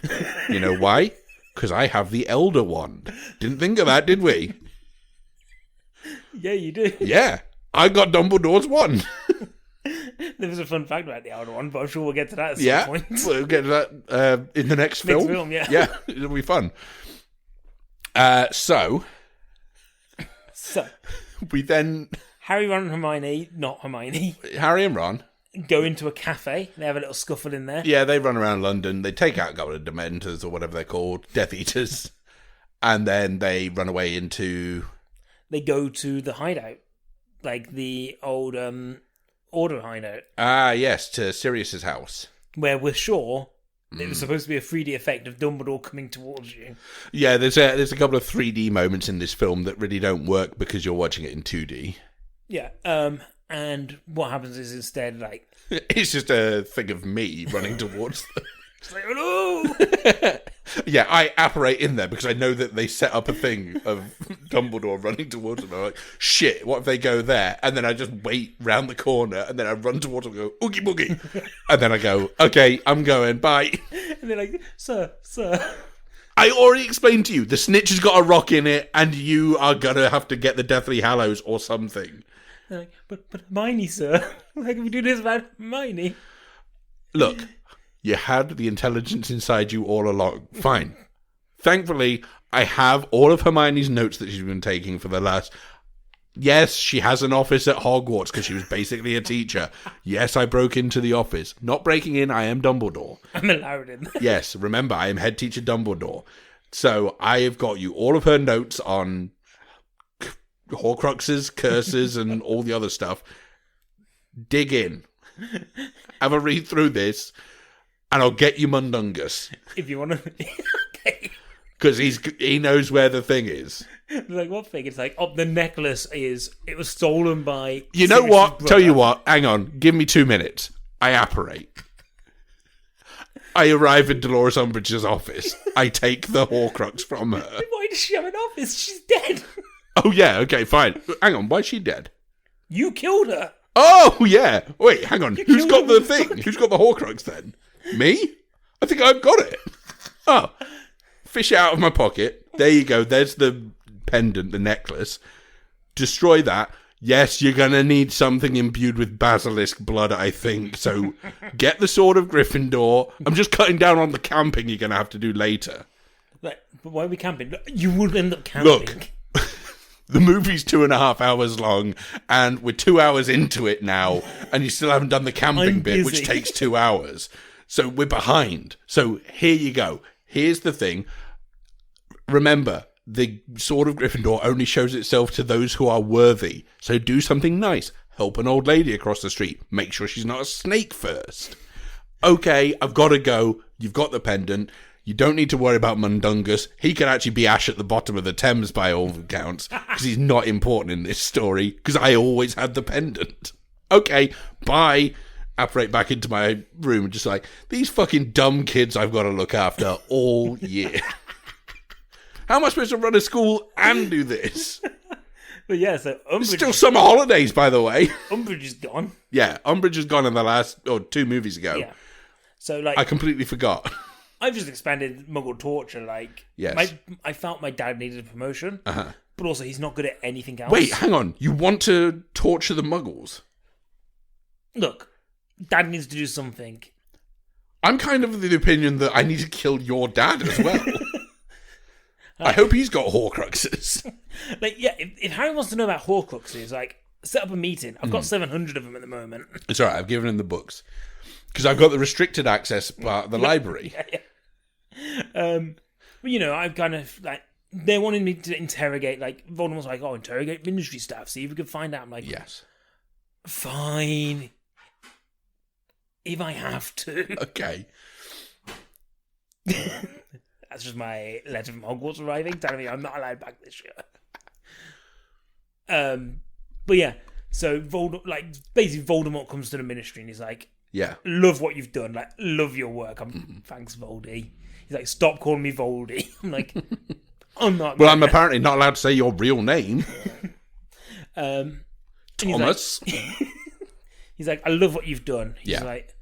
You know why? Because I have the Elder Wand. Didn't think of that, did we? Yeah, you do. Yeah. I got Dumbledore's wand. There was a fun fact about the Elder Wand, but I'm sure we'll get to that at some point. We'll get to that in the next film. Next film, yeah. Yeah, it'll be fun. So, we then... Harry, Ron and Hermione, not Hermione, Harry and Ron go into a cafe. They have a little scuffle in there. Yeah, they run around London. They take out Goblet of Dementors or whatever they're called, Death Eaters. And then they run away into... they go to the hideout, like the old Order hideout, Ah, yes, to Sirius's house. where we're sure it was supposed to be a 3D effect of Dumbledore coming towards you. Yeah, there's a couple of 3D moments in this film that really don't work because you're watching it in 2D. Yeah, and what happens is instead, like, It's just a thing of me running towards them. it's like, hello! Yeah, I apparate in there because I know that they set up a thing of Dumbledore running towards them. I'm like, shit, what if they go there? And then I just wait round the corner and then I run towards them and go, oogie boogie. And then I go, okay, I'm going, bye. And they're like, sir. I already explained to you, the snitch has got a rock in it and you are going to have to get the Deathly Hallows or something. They're like, but Hermione, sir. Like, if we do this about Hermione. Look, you had the intelligence inside you all along. Fine. Thankfully, I have all of Hermione's notes that she's been taking for the last... Yes, she has an office at Hogwarts because she was basically a teacher. Yes, I broke into the office. Not breaking in, I am Dumbledore. I'm allowed in. Yes, remember, I am head teacher Dumbledore. So I have got you all of her notes on Horcruxes, curses, and all the other stuff. Dig in. Have a read through this. And I'll get you Mundungus. If you want to... Okay. Because he knows where the thing is. Like, what thing? It's like, the necklace is... It was stolen by... You know Sirius's what? brother. Tell you what. Hang on. Give me 2 minutes. I apparate. I arrive in Dolores Umbridge's office. I take the Horcrux from her. Why does she have an office? She's dead. Oh, yeah. Okay, fine. Hang on. Why is she dead? You killed her. Oh, yeah. Wait, hang on. Who's killed got the her. thing? Who's got the Horcrux then? Me? I think I've got it. Oh. Fish it out of my pocket. There you go. There's the pendant, the necklace. Destroy that. Yes, you're going to need something imbued with basilisk blood, I think. So get the Sword of Gryffindor. I'm just cutting down on the camping you're going to have to do later. Like, but why are we camping? You would end up camping. Look. The movie's 2.5 hours long, and we're 2 hours into it now, and you still haven't done the camping I'm bit, which busy. takes 2 hours. So we're behind. So here you go. Here's the thing. Remember, the Sword of Gryffindor only shows itself to those who are worthy. So do something nice. Help an old lady across the street. Make sure she's not a snake first. Okay, I've got to go. You've got the pendant. You don't need to worry about Mundungus. He could actually be Ash at the bottom of the Thames by all accounts, because he's not important in this story, because I always had the pendant. Okay, bye. Apparate back into my room and just like, these fucking dumb kids I've got to look after all year. How am I supposed to run a school and do this? But yeah, so Umbridge, Still summer holidays, by the way. Umbridge is gone. Yeah, Umbridge has gone in the last, 2 movies ago. Yeah. So, like, I completely forgot. I've just expanded Muggle torture. Like, Yes. I felt my dad needed a promotion, but also he's not good at anything else. Wait, hang on. You want to torture the Muggles? Look, Dad needs to do something. I'm kind of of the opinion that I need to kill your dad as well. I hope he's got Horcruxes. Like, yeah, if Harry wants to know about Horcruxes, like, set up a meeting. I've got 700 of them at the moment. It's alright, I've given him the books. Because I've got the restricted access part of the library. But, you know, I've kind of, like, they wanted me to interrogate, like, Voldemort's like, interrogate ministry staff, see if we can find out. I'm like, Yes. Fine. If I have to. Okay. That's just my letter from Hogwarts arriving, telling me I'm not allowed back this year. But yeah, so basically Voldemort comes to the ministry and he's like, Yeah. love what you've done, like, love your work. Thanks, Voldy. He's like, stop calling me Voldy. I'm like, I'm not. Well, I'm apparently not allowed to say your real name. Thomas. He's like, I love what you've done. He's Yeah. like,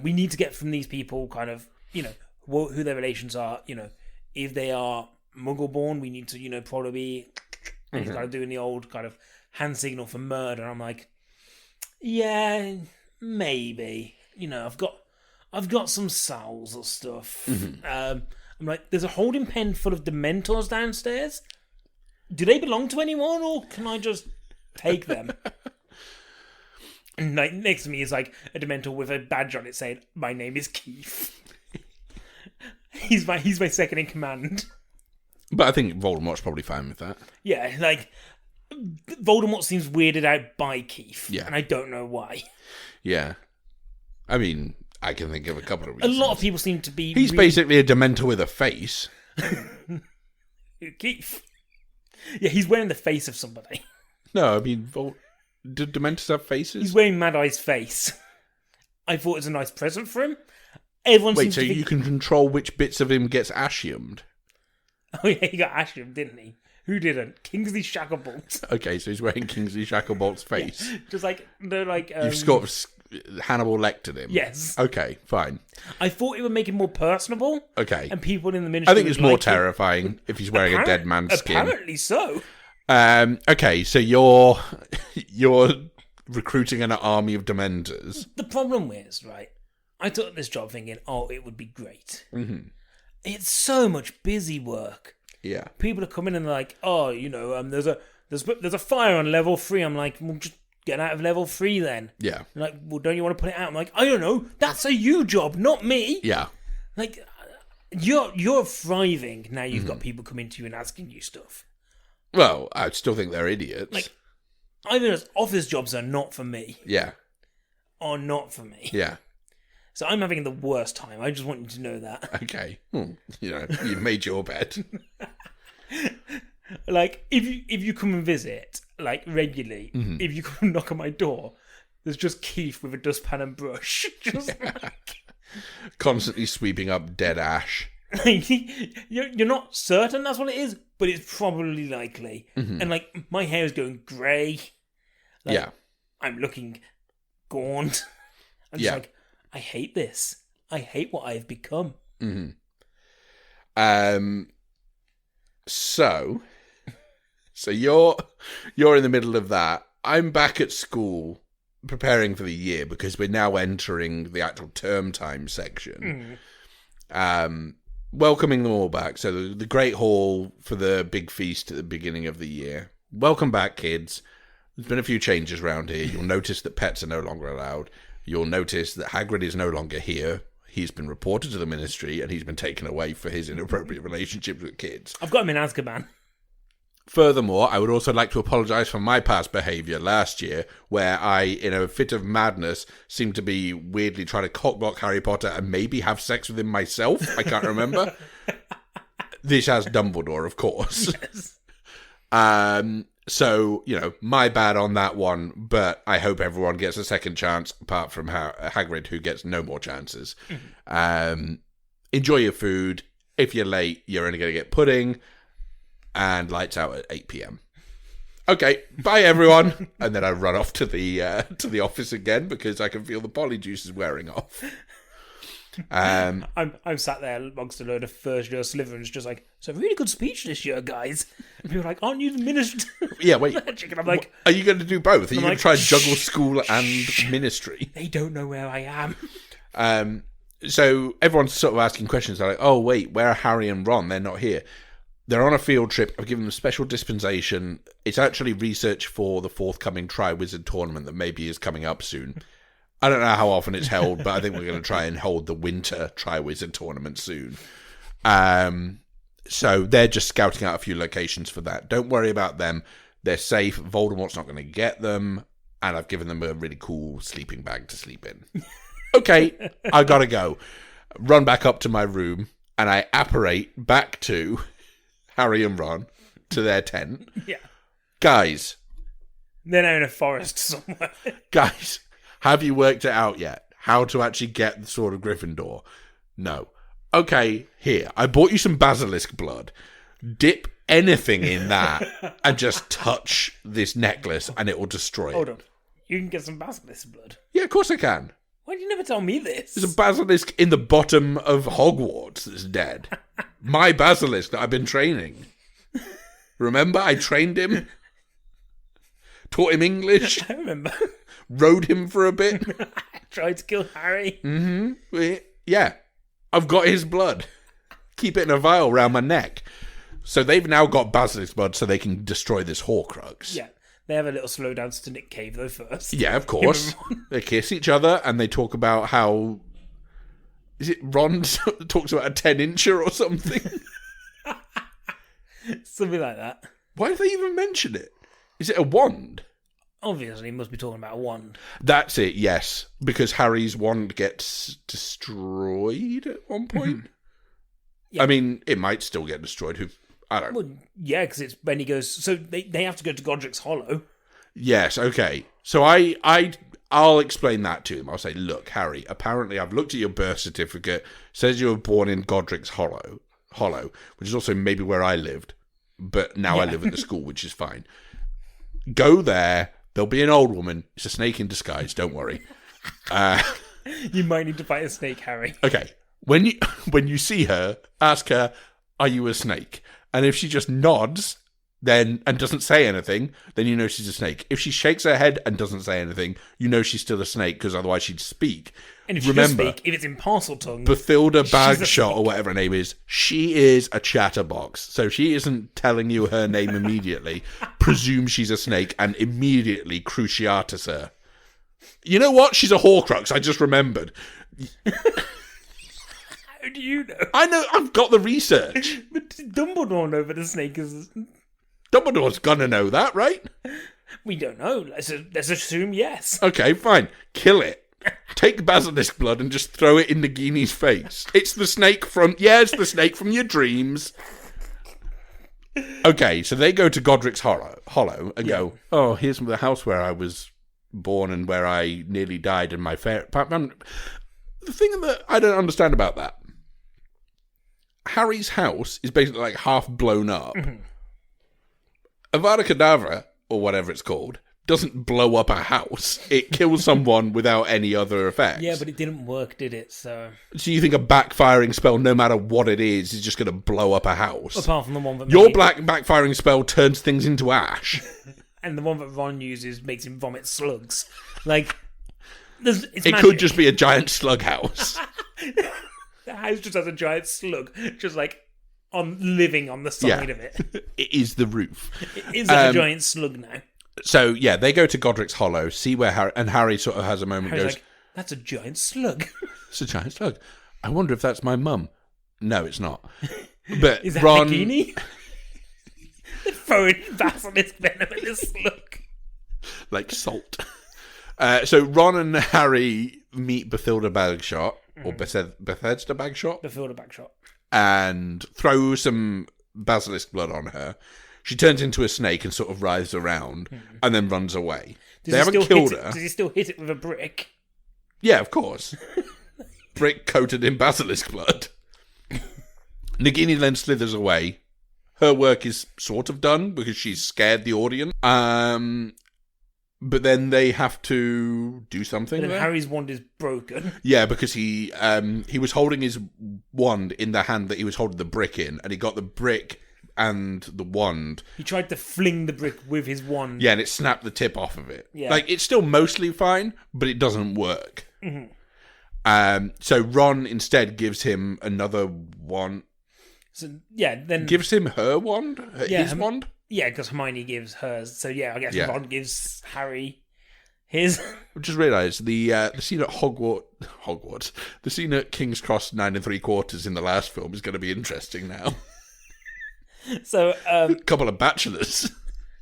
we need to get from these people kind of, you know, who their relations are, you know, if they are Muggle-born, we need to, you know, probably, and he's kind of doing the old kind of hand signal for murder. I'm like, yeah, maybe, you know, I've got some Sal's or stuff. I'm like, there's a holding pen full of Dementors downstairs. Do they belong to anyone, or can I just take them? And like, next to me is like a Dementor with a badge on it saying, "My name is Keith." He's my second in command. But I think Voldemort's probably fine with that. Yeah, like, Voldemort seems weirded out by Keith, Yeah. and I don't know why. Yeah. I mean, I can think of a couple of A reasons. lot of people seem to be... He's basically a Dementor with a face. Keith. Yeah, he's wearing the face of somebody. No, I mean, do Dementors have faces? He's wearing Mad Eye's face. I thought it was a nice present for him. Everyone Wait, seems so to think... you can control which bits of him gets ashiumed? Oh yeah, he got Ashram, didn't he? Who didn't? Kingsley Shacklebolt. Okay, so he's wearing Kingsley Shacklebolt's face. Just like, they're like... You've sort of Hannibal Lectered him. Yes. Okay, fine. I thought it would make him more personable. Okay. And people in the ministry I think it's would more like it. terrifying if he's wearing a dead man's skin. Apparently so. Okay, so you're recruiting an army of Dementors. The problem is, right, I took this job thinking, oh, it would be great. Mm-hmm. It's so much busy work. Yeah. People are coming and they're like, oh, you know, there's a fire on level 3. I'm like, well, just get out of level 3 then. Yeah. They're like, well, don't you want to put it out? I'm like, I don't know. That's a you job, not me. Yeah. Like, you're thriving now. You've got people coming to you and asking you stuff. Well, I still think they're idiots. Like, I think office jobs are not for me. Yeah. Are not for me. Yeah. So I'm having the worst time. I just want you to know that. Okay. You've made your bed. Like, if you come and visit, like, regularly, if you come and knock on my door, there's just Keith with a dustpan and brush. Just Constantly sweeping up dead ash. like, you're not certain that's what it is, but it's probably likely. And, like, my hair is going grey. Like, Yeah. I'm looking gaunt. I'm just like, I hate this. I hate what I've become. So you're in the middle of that. I'm back at school preparing for the year because we're now entering the actual term time section. Welcoming them all back. So the Great Hall for the big feast at the beginning of the year. Welcome back, kids. There's been a few changes around here. You'll notice that pets are no longer allowed. You'll notice that Hagrid is no longer here. He's been reported to the ministry and he's been taken away for his inappropriate relationships with kids. I've got him in Azkaban. Furthermore, I would also like to apologise for my past behaviour last year, where I, in a fit of madness, seemed to be weirdly trying to cockblock Harry Potter and maybe have sex with him myself. I can't remember. This has Dumbledore, of course. Yes. So, my bad on that one, but I hope everyone gets a second chance, apart from Hagrid, who gets no more chances. Enjoy your food. If you're late, you're only going to get pudding. And lights out at 8 p.m. Okay, bye everyone. And then I run off to the office again because I can feel the polyjuice is wearing off. I'm sat there amongst a load of first year Slytherins, just like, it's a really good speech this year, guys. And people are like, aren't you the minister? Yeah, wait. And I'm like, are you going to do both? Are you going like, to try and juggle school and ministry? they don't know where I am. So everyone's sort of asking questions. They're like, oh wait, where are Harry and Ron? They're not here. They're on a field trip. I've given them special dispensation. It's actually research for the forthcoming Triwizard tournament that maybe is coming up soon. I don't know how often it's held, but I think we're going to try and hold the winter Triwizard tournament soon. So they're just scouting out a few locations for that. Don't worry about them. They're safe. Voldemort's not going to get them. And I've given them a really cool sleeping bag to sleep in. Okay, I got to go. Run back up to my room, and I apparate back to Harry and Ron to their tent. Yeah. Guys. They're now in a forest somewhere. Guys, have you worked it out yet? How to actually get the Sword of Gryffindor? No. Okay, here. I bought you some basilisk blood. Dip anything in that and just touch this necklace and it will destroy it. Hold on. You can get some basilisk blood. Yeah, of course I can. Why did you never tell me this? There's a basilisk in the bottom of Hogwarts that's dead. My basilisk that I've been training. Remember, I trained him. Taught him English. I remember. Rode him for a bit. Tried to kill Harry. Yeah. I've got his blood. Keep it in a vial round my neck. So they've now got basilisk blood so they can destroy this Horcrux. Yeah. They have a little slow dance to Nick Cave, though, first. Yeah, of course. They kiss each other and they talk about how... Is it Ron talks about a 10-incher or something? Something like that. Why did they even mention it? Is it a wand? Obviously, he must be talking about a wand. That's it, yes. Because Harry's wand gets destroyed at one point. Yeah. I mean, it might still get destroyed. I don't know. Well, yeah, because it's when he goes... So they have to go to Godric's Hollow. Yes, okay. So I'll explain that to him. I'll say, look, Harry, apparently I've looked at your birth certificate. Says you were born in Godric's Hollow, which is also maybe where I lived. But now I live at the school, which is fine. Go there. There'll be an old woman. It's a snake in disguise. Don't worry. You might need to fight a snake, Harry. Okay. When you see her, ask her, are you a snake? And if she just nods and doesn't say anything, then you know she's a snake. If she shakes her head and doesn't say anything, you know she's still a snake, because otherwise she'd speak. And if she does speak, if it's in parcel tongue... Bathilda Bagshot, or whatever her name is, she is a chatterbox. So she isn't telling you her name immediately. Presume she's a snake and immediately cruciatus her. You know what? She's a Horcrux, I just remembered. How do you know? I know, I've got the research. But Dumbledore know that the snake is... Dumbledore's gonna know that, right? We don't know. Let's assume yes. Okay, fine. Kill it. Take basilisk blood and just throw it in Nagini's face. It's the snake from your dreams. Okay, so they go to Godric's Hollow and go, oh, here's the house where I was born and where I nearly died and my fair... The thing that I don't understand about that, Harry's house is basically like half blown up. Avada Kedavra, or whatever it's called, doesn't blow up a house. It kills someone without any other effects. Yeah, but it didn't work, did it? So you think a backfiring spell, no matter what it is just going to blow up a house? Apart from the one that... Your backfiring spell turns things into ash. And the one that Ron uses makes him vomit slugs. Like, it magic. Could just be a giant slug house. The house just has a giant slug, just like living on the side of it. It is the roof. It is like a giant slug now. So, yeah, they go to Godric's Hollow, see where Harry sort of has a moment, Harry's goes... like, that's a giant slug. It's a giant slug. I wonder if that's my mum. No, it's not. But is that Ron... Nagini? They're throwing basilisk venom at this slug. Like salt. So Ron and Harry meet Bathilda Bagshot, or Bethesda Bagshot? Bathilda Bagshot. And throw some basilisk blood on her. She turns into a snake and sort of writhes around and then runs away. They haven't killed her. Does he still hit it with a brick? Yeah, of course. Brick coated in basilisk blood. Nagini then slithers away. Her work is sort of done because she's scared the audience. But then they have to do something. But then Harry's wand is broken. Yeah, because he was holding his wand in the hand that he was holding the brick in, and he got the brick and the wand. He tried to fling the brick with his wand. Yeah, and it snapped the tip off of it. Yeah. Like, it's still mostly fine, but it doesn't work. So Ron instead gives him another wand. So, yeah, then... Gives him her wand? His wand? Yeah, because Hermione gives hers. So, yeah, I guess Ron gives Harry his... I just realised the scene at Hogwarts, the scene at King's Cross 9 3/4 in the last film is going to be interesting now. So, a couple of bachelors.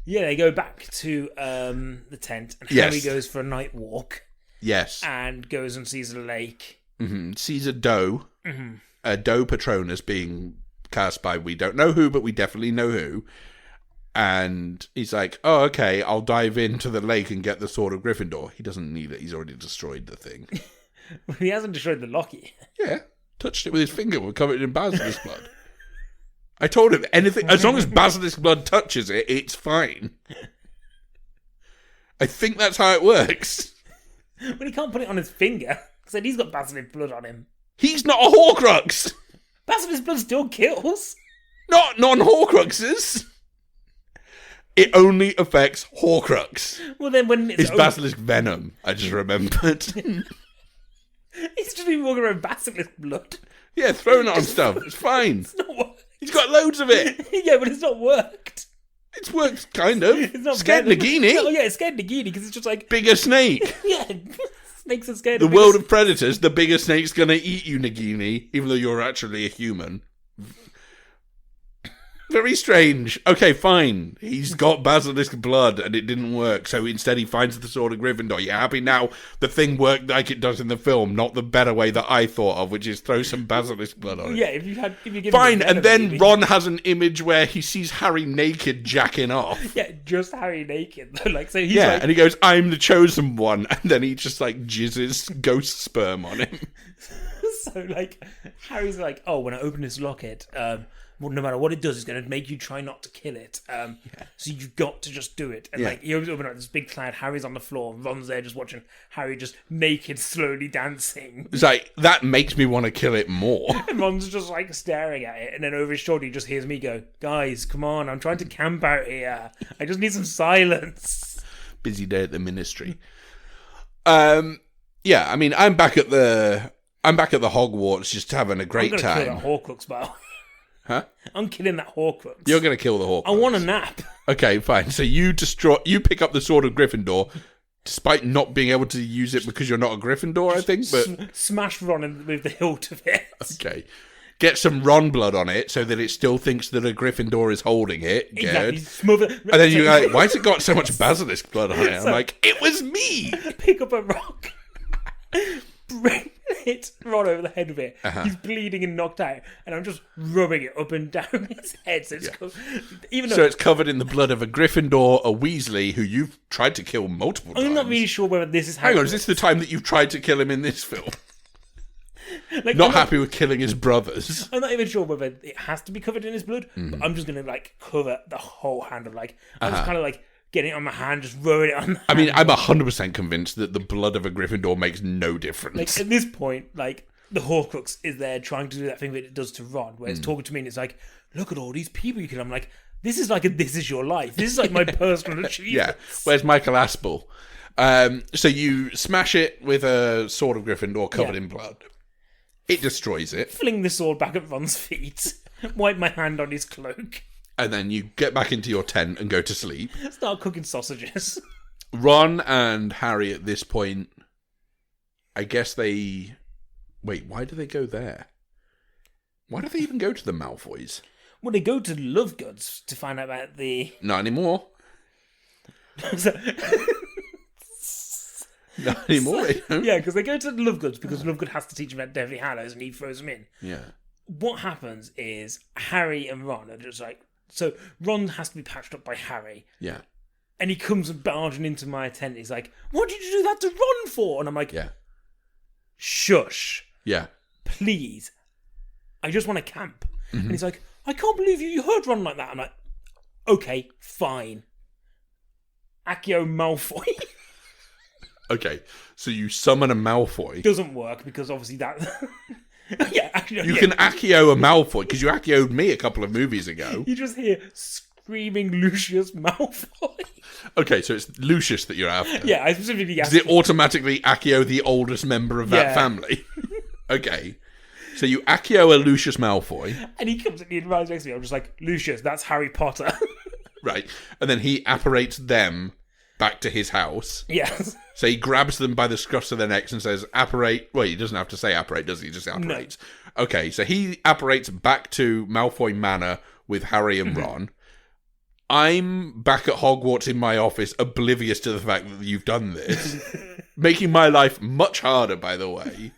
Yeah, they go back to the tent, and Harry goes for a night walk. Yes. And goes and sees a lake. Sees a doe. A doe Patronus being cast by we don't know who, but we definitely know who. And he's like, oh, okay, I'll dive into the lake and get the Sword of Gryffindor. He doesn't need it. He's already destroyed the thing. He hasn't destroyed the lock yet. Yeah. Touched it with his finger. We're covered in basilisk blood. I told him, anything, as long as basilisk blood touches it, it's fine. I think that's how it works. Well, he can't put it on his finger, because then he's got basilisk blood on him. He's not a Horcrux! Basilisk blood still kills. Not non-Horcruxes. It only affects Horcrux. Well, then when it's basilisk venom, I just remembered. He's just been walking around basilisk blood. Yeah, throwing it on stuff. It's fine. It's not worked. He's got loads of it. Yeah, but it's not worked. It's worked, kind of. It's not scared Nagini. Oh, yeah, it's scared Nagini, because it's just like... Bigger snake. Yeah, snakes are scared the world of predators, the bigger snake's going to eat you, Nagini, even though you're actually a human. Very strange. Okay, fine. He's got basilisk blood and it didn't work, so instead he finds the Sword of Gryffindor. You happy now? The thing worked like it does in the film, not the better way that I thought of, which is throw some basilisk blood on it. Yeah, if you give Fine, and then Ron has an image where he sees Harry naked jacking off. Yeah, just Harry naked. Like, so he's Yeah, and he goes, I'm the chosen one, and then he just, like, jizzes ghost sperm on him. So, like, Harry's like, oh, when I open this locket, well, no matter what it does, it's going to make you try not to kill it. So you've got to just do it. And, like, he opens up this big cloud, Harry's on the floor, Ron's there just watching Harry just naked, slowly dancing. It's like, that makes me want to kill it more. And Ron's just, like, staring at it, and then over his shoulder he just hears me go, guys, come on, I'm trying to camp out here. I just need some silence. Busy day at the ministry. Yeah, I mean, I'm back at the Hogwarts just having a great time. I'm going to kill that Horcrux battle. Huh? I'm killing that Horcrux. You're going to kill the Horcrux. I want a nap. Okay, fine. So you pick up the Sword of Gryffindor, despite not being able to use it because you're not a Gryffindor, I think. But smash Ron with the hilt of it. Okay. Get some Ron blood on it so that it still thinks that a Gryffindor is holding it. Good. Smother. And then you're like, why has it got so much basilisk blood on it? I'm like, it was me! Pick up a rock. Hit Ron over the head with it. He's bleeding and knocked out, and I'm just rubbing it up and down his head. So it's covered in the blood of a Gryffindor, a Weasley, who you've tried to kill multiple times. I'm not really sure whether this is how. Hang on, is this the time that you've tried to kill him in this film? Like, not happy with killing his brothers. I'm not even sure whether it has to be covered in his blood, but I'm just going to like cover the whole handle. Like I'm just kind of like getting it on my hand, just rubbing it on. I mean, I'm 100% convinced that the blood of a Gryffindor makes no difference. Like at this point, like the Horcrux is there trying to do that thing that it does to Ron, where it's talking to me and it's like, look at all these people you can. I'm like, this is like this is your life. This is like my personal achievement. Yeah. Where's Michael Aspel? So you smash it with a Sword of Gryffindor covered in blood. It destroys it. Fling the sword back at Ron's feet. Wipe my hand on his cloak. And then you get back into your tent and go to sleep. Start cooking sausages. Ron and Harry at this point, I guess they... Wait, why do they go there? Why do they even go to the Malfoys? Well, they go to Lovegoods to find out about the... Not anymore. Not anymore. Yeah, because they go to Lovegoods because Lovegood has to teach them about Deathly Hallows and he throws them in. Yeah. What happens is Harry and Ron are just like... So Ron has to be patched up by Harry. Yeah. And he comes barging into my tent. He's like, what did you do that to Ron for? And I'm like, yeah. Shush. Yeah. Please. I just want to camp. Mm-hmm. And he's like, I can't believe you heard Ron like that. I'm like, okay, fine. Accio Malfoy. Okay, so you summon a Malfoy. Doesn't work because obviously that... Yeah, actually, you can Accio a Malfoy, because you Accio'd me a couple of movies ago. You just hear screaming Lucius Malfoy. Okay, so it's Lucius that you're after. Yeah, I specifically asked. Does it automatically Accio the oldest member of that family? Okay. So you Accio a Lucius Malfoy. And he comes at me and rides next to me. I'm just like, Lucius, that's Harry Potter. Right. And then he apparates them back to his house. Yes. So he grabs them by the scruffs of their necks and says, apparate. Well, he doesn't have to say apparate, does he? He just apparates. No. Okay, so he apparates back to Malfoy Manor with Harry and Ron. I'm back at Hogwarts in my office, oblivious to the fact that you've done this. Making my life much harder, by the way.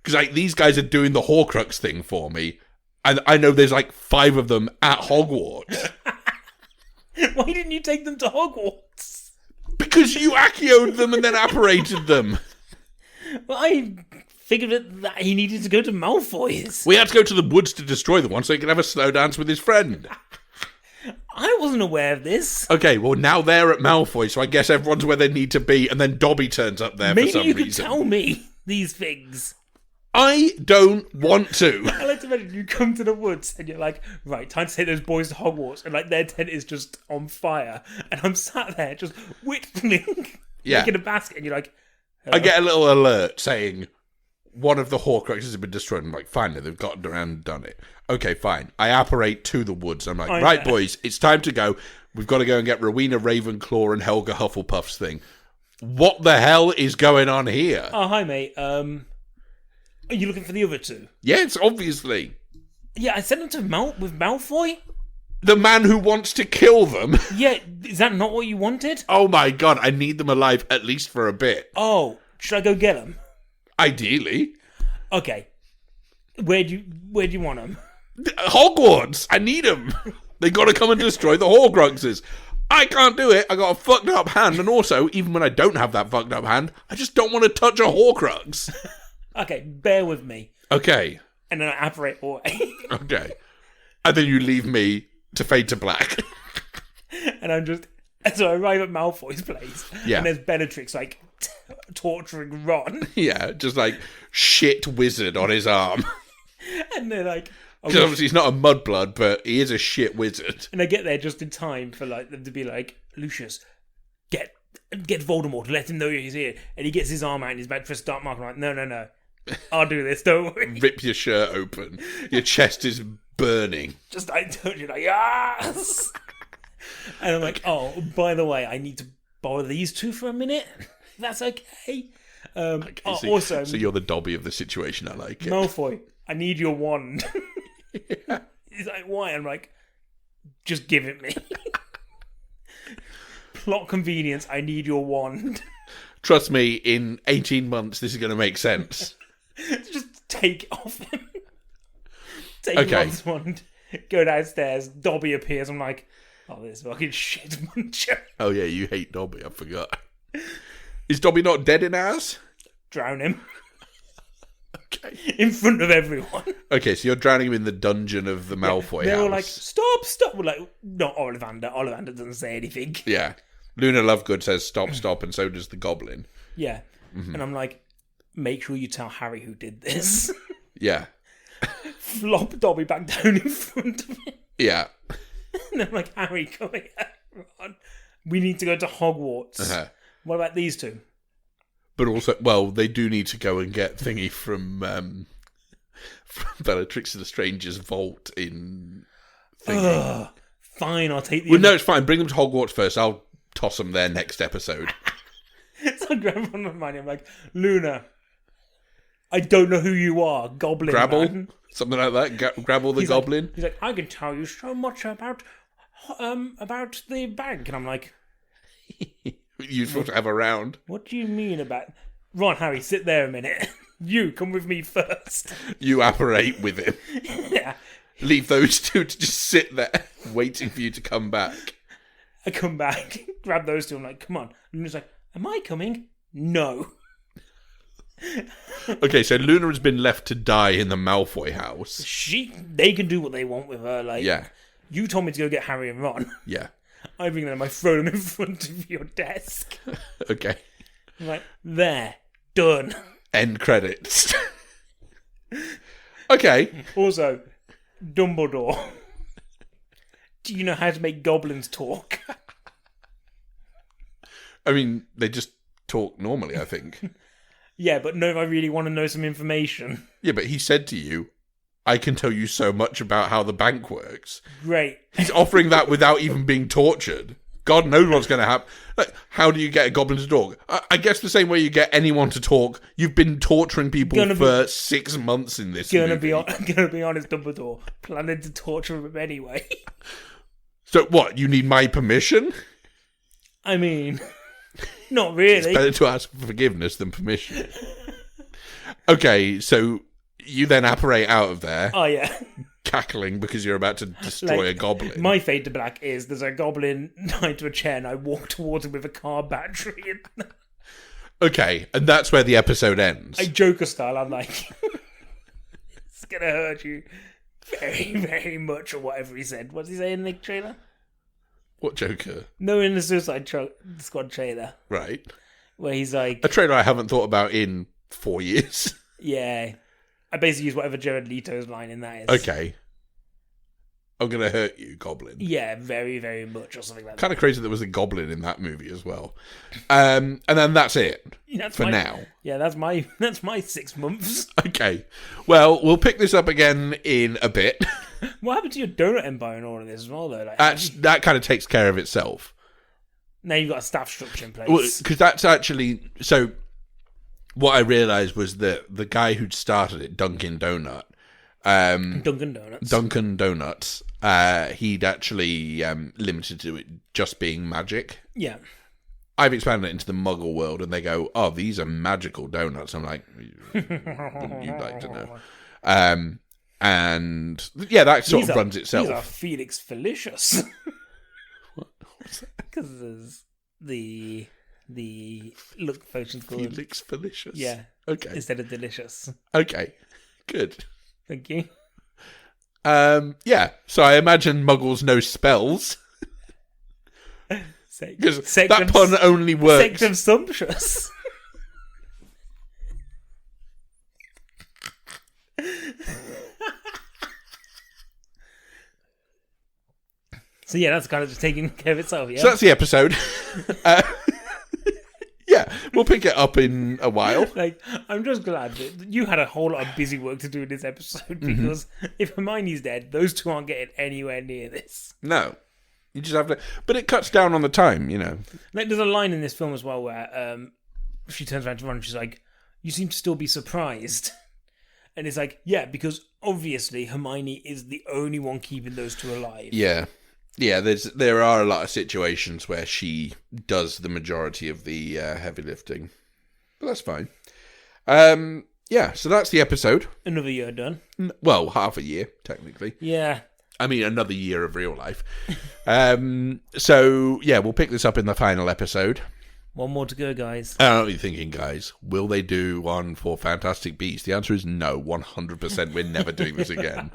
Because like, these guys are doing the Horcrux thing for me. And I know there's like 5 of them at Hogwarts. Why didn't you take them to Hogwarts? Because you Accio'd them and then apparated them. Well, I figured that he needed to go to Malfoy's. We had to go to the woods to destroy the one so he could have a slow dance with his friend. I wasn't aware of this. Okay, well now they're at Malfoy, so I guess everyone's where they need to be, and then Dobby turns up there for some reason. Maybe you could tell me these things. I don't want to. I like to imagine you come to the woods and you're like, right, time to take those boys to Hogwarts, and like their tent is just on fire, and I'm sat there just whittling, making a basket, and you're like, hello? I get a little alert saying one of the Horcruxes has been destroyed. I'm like, finally, they've gotten around and done it. Okay, fine. I apparate to the woods. I'm like, right, boys, it's time to go. We've got to go and get Rowena Ravenclaw and Helga Hufflepuff's thing. What the hell is going on here? Oh, hi, mate. Are you looking for the other two? Yes, obviously. Yeah, I sent them to with Malfoy. The man who wants to kill them. Yeah, is that not what you wanted? Oh my god, I need them alive at least for a bit. Oh, should I go get them? Ideally. Okay. Where do you want them? Hogwarts! I need them. They gotta come and destroy the Horcruxes. I can't do it. I got a fucked up hand, and also, even when I don't have that fucked up hand, I just don't want to touch a Horcrux. Okay, bear with me. Okay. And then I apparate away. Okay. And then you leave me to fade to black. And so I arrive at Malfoy's place. Yeah. And there's Bellatrix, like, torturing Ron. Yeah, just like shit wizard on his arm. And they're like... Because obviously he's not a mudblood, but he is a shit wizard. And I get there just in time for like them to be like, Lucius, get Voldemort, let him know he's here. And he gets his arm out and he's about to press start mark. I'm like, no. I'll do this, don't worry. Rip your shirt open. Your chest is burning. Just I told you, like, yes! And I'm like, oh, by the way, I need to borrow these two for a minute. That's okay. So you're the Dobby of the situation, I like it. Malfoy, I need your wand. Yeah. He's like, why? I'm like, just give it me. Plot convenience, I need your wand. Trust me, in 18 months this is going to make sense. Just take it off him. Take Ron's wand. Go downstairs. Dobby appears. I'm like, oh, this fucking shit muncher. Oh yeah, you hate Dobby, I forgot. Is Dobby not dead in ours? Drown him. Okay. In front of everyone. Okay, so you're drowning him in the dungeon of the Malfoy They're house. all like, stop. We're like, not Ollivander. Ollivander doesn't say anything. Yeah. Luna Lovegood says stop, and so does the goblin. Yeah. Mm-hmm. And I'm like, make sure you tell Harry who did this. Yeah. Flop Dobby back down in front of him. Yeah. And I'm like, Harry, come here. Ron. We need to go to Hogwarts. Uh-huh. What about these two? But also, well, they do need to go and get thingy from Bellatrix Lestrange's vault in thingy. Fine, I'll take the... Well, no, it's fine. Bring them to Hogwarts first. I'll toss them there next episode. So I grab one of mine. I'm like, Luna, I don't know who you are, Goblin Grabble? Man. Something like that? Grabble the goblin? He's like, I can tell you so much about the bank. And I'm like... Useful to have around. What do you mean about... Ron, Harry, sit there a minute. You, come with me first. You apparate with him. Yeah. Leave those two to just sit there, waiting for you to come back. I come back, grab those two, I'm like, come on. And he's like, am I coming? No. Okay, so Luna has been left to die in the Malfoy house. They can do what they want with her. Like, yeah. You told me to go get Harry and Ron. Yeah. I bring them, I throw them in front of your desk. Okay. I'm like, there, done. End credits. Okay. Also, Dumbledore. Do you know how to make goblins talk? I mean, they just talk normally, I think. Yeah, but no, if I really want to know some information. Yeah, but he said to you, I can tell you so much about how the bank works. Great. He's offering that without even being tortured. God knows what's going to happen. Like, how do you get a goblin to talk? I guess the same way you get anyone to talk. You've been torturing people for 6 months in this movie. Gonna be honest, Dumbledore. Planning to torture him anyway. So what, you need my permission? I mean, not really. It's better to ask for forgiveness than permission. Okay, so you then apparate out of there. Oh, yeah. Cackling because you're about to destroy a goblin. My fade to black is there's a goblin tied to a chair and I walk towards him with a car battery. Okay, and that's where the episode ends. I Joker style, I'm like, it's going to hurt you very, very much, or whatever he said. What's he say in the trailer? What Joker? No, in the Suicide Squad trailer. Right. Where he's like... A trailer I haven't thought about in 4 years. Yeah. I basically use whatever Jared Leto's line in that is. Okay. I'm going to hurt you, Goblin. Yeah, very, very much, or something like that. Kind of crazy there was a goblin in that movie as well. And then that's it now. Yeah, that's my 6 months. Okay. Well, we'll pick this up again in a bit. What happened to your donut empire and all of this as well, though? Like, that kind of takes care of itself. Now you've got a staff structure in place. Well, because that's actually... So, what I realised was that the guy who'd started it, Dunkin' Donuts, he'd actually limited to it just being magic. Yeah. I've expanded it into the Muggle world, and they go, "Oh, these are magical donuts." I'm like, "Wouldn't you like to know?" And yeah, that sort of runs itself. These are Felix Felicious. What's that? Because there's the look potion's called Felix Felicious. Yeah. Okay. Instead of delicious. Okay. Good. Thank you. Yeah. So I imagine Muggles know spells. Because that pun only works. Sectum sumptuous. So yeah, that's kind of just taking care of itself, yeah? So that's the episode. Yeah, we'll pick it up in a while. Like, I'm just glad that you had a whole lot of busy work to do in this episode, because if Hermione's dead, those two aren't getting anywhere near this. No. You just have to... But it cuts down on the time, you know. Like, there's a line in this film as well where she turns around to Ron and she's like, "You seem to still be surprised." And it's like, yeah, because obviously Hermione is the only one keeping those two alive. Yeah. Yeah, there are a lot of situations where she does the majority of the heavy lifting. But that's fine. Yeah, so that's the episode. Another year done. Well, half a year, technically. Yeah. I mean, another year of real life. So, yeah, we'll pick this up in the final episode. One more to go, guys. I don't know what you're thinking, guys. Will they do one for Fantastic Beasts? The answer is no, 100%. We're never doing this again.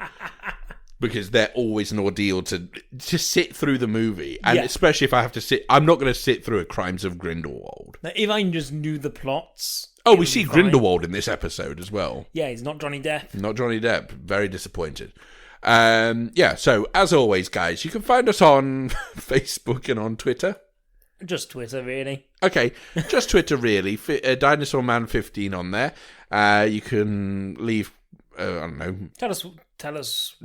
Because they're always an ordeal to sit through the movie. And especially if I have to sit... I'm not going to sit through a Crimes of Grindelwald. Now, if I just knew the plots... Oh, we see Grindelwald in this episode as well. Yeah, he's not Johnny Depp. Not Johnny Depp. Very disappointed. Yeah, so as always, guys, you can find us on Facebook and on Twitter. Just Twitter, really. Okay, just Twitter, really. Dinosaur Man 15 on there. You can leave... I don't know. Tell us.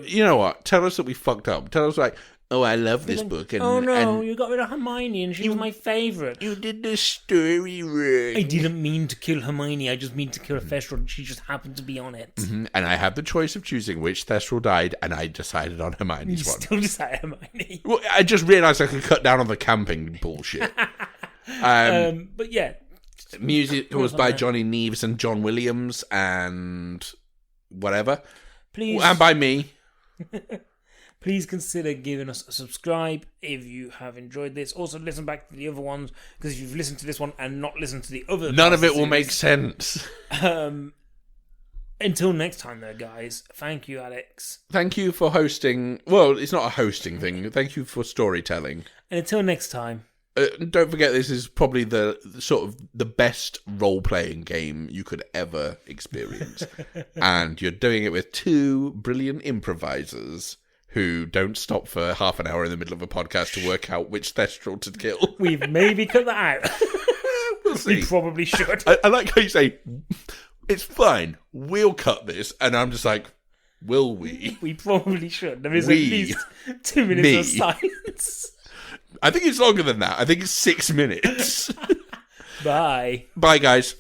You know what? Tell us that we fucked up. Tell us like, oh, I love this book. And, oh no, you got rid of Hermione, and she was my favourite. You did the story wrong. I didn't mean to kill Hermione. I just mean to kill Thestral, and she just happened to be on it. Mm-hmm. And I had the choice of choosing which Thestral died, and I decided on Hermione's one. Still decided Hermione. Well, I just realised I could cut down on the camping bullshit. But yeah, music was by Johnny Neves and John Williams, and whatever. Please, and by me. Please consider giving us a subscribe if you have enjoyed this. Also, listen back to the other ones, because if you've listened to this one and not listened to the other, none of it will make sense. Until next time, though, guys. Thank you, Alex. Thank you for hosting. Well, it's not a hosting thing. Thank you for storytelling. And until next time. Don't forget, this is probably the sort of the best role-playing game you could ever experience. And you're doing it with two brilliant improvisers who don't stop for half an hour in the middle of a podcast to work out which Thestral to kill. We've maybe cut that out. We'll see. We probably should. I like how you say, it's fine, we'll cut this. And I'm just like, will we? We probably should. There is at least 2 minutes of silence. I think it's longer than that. I think it's 6 minutes. Bye. Bye, guys.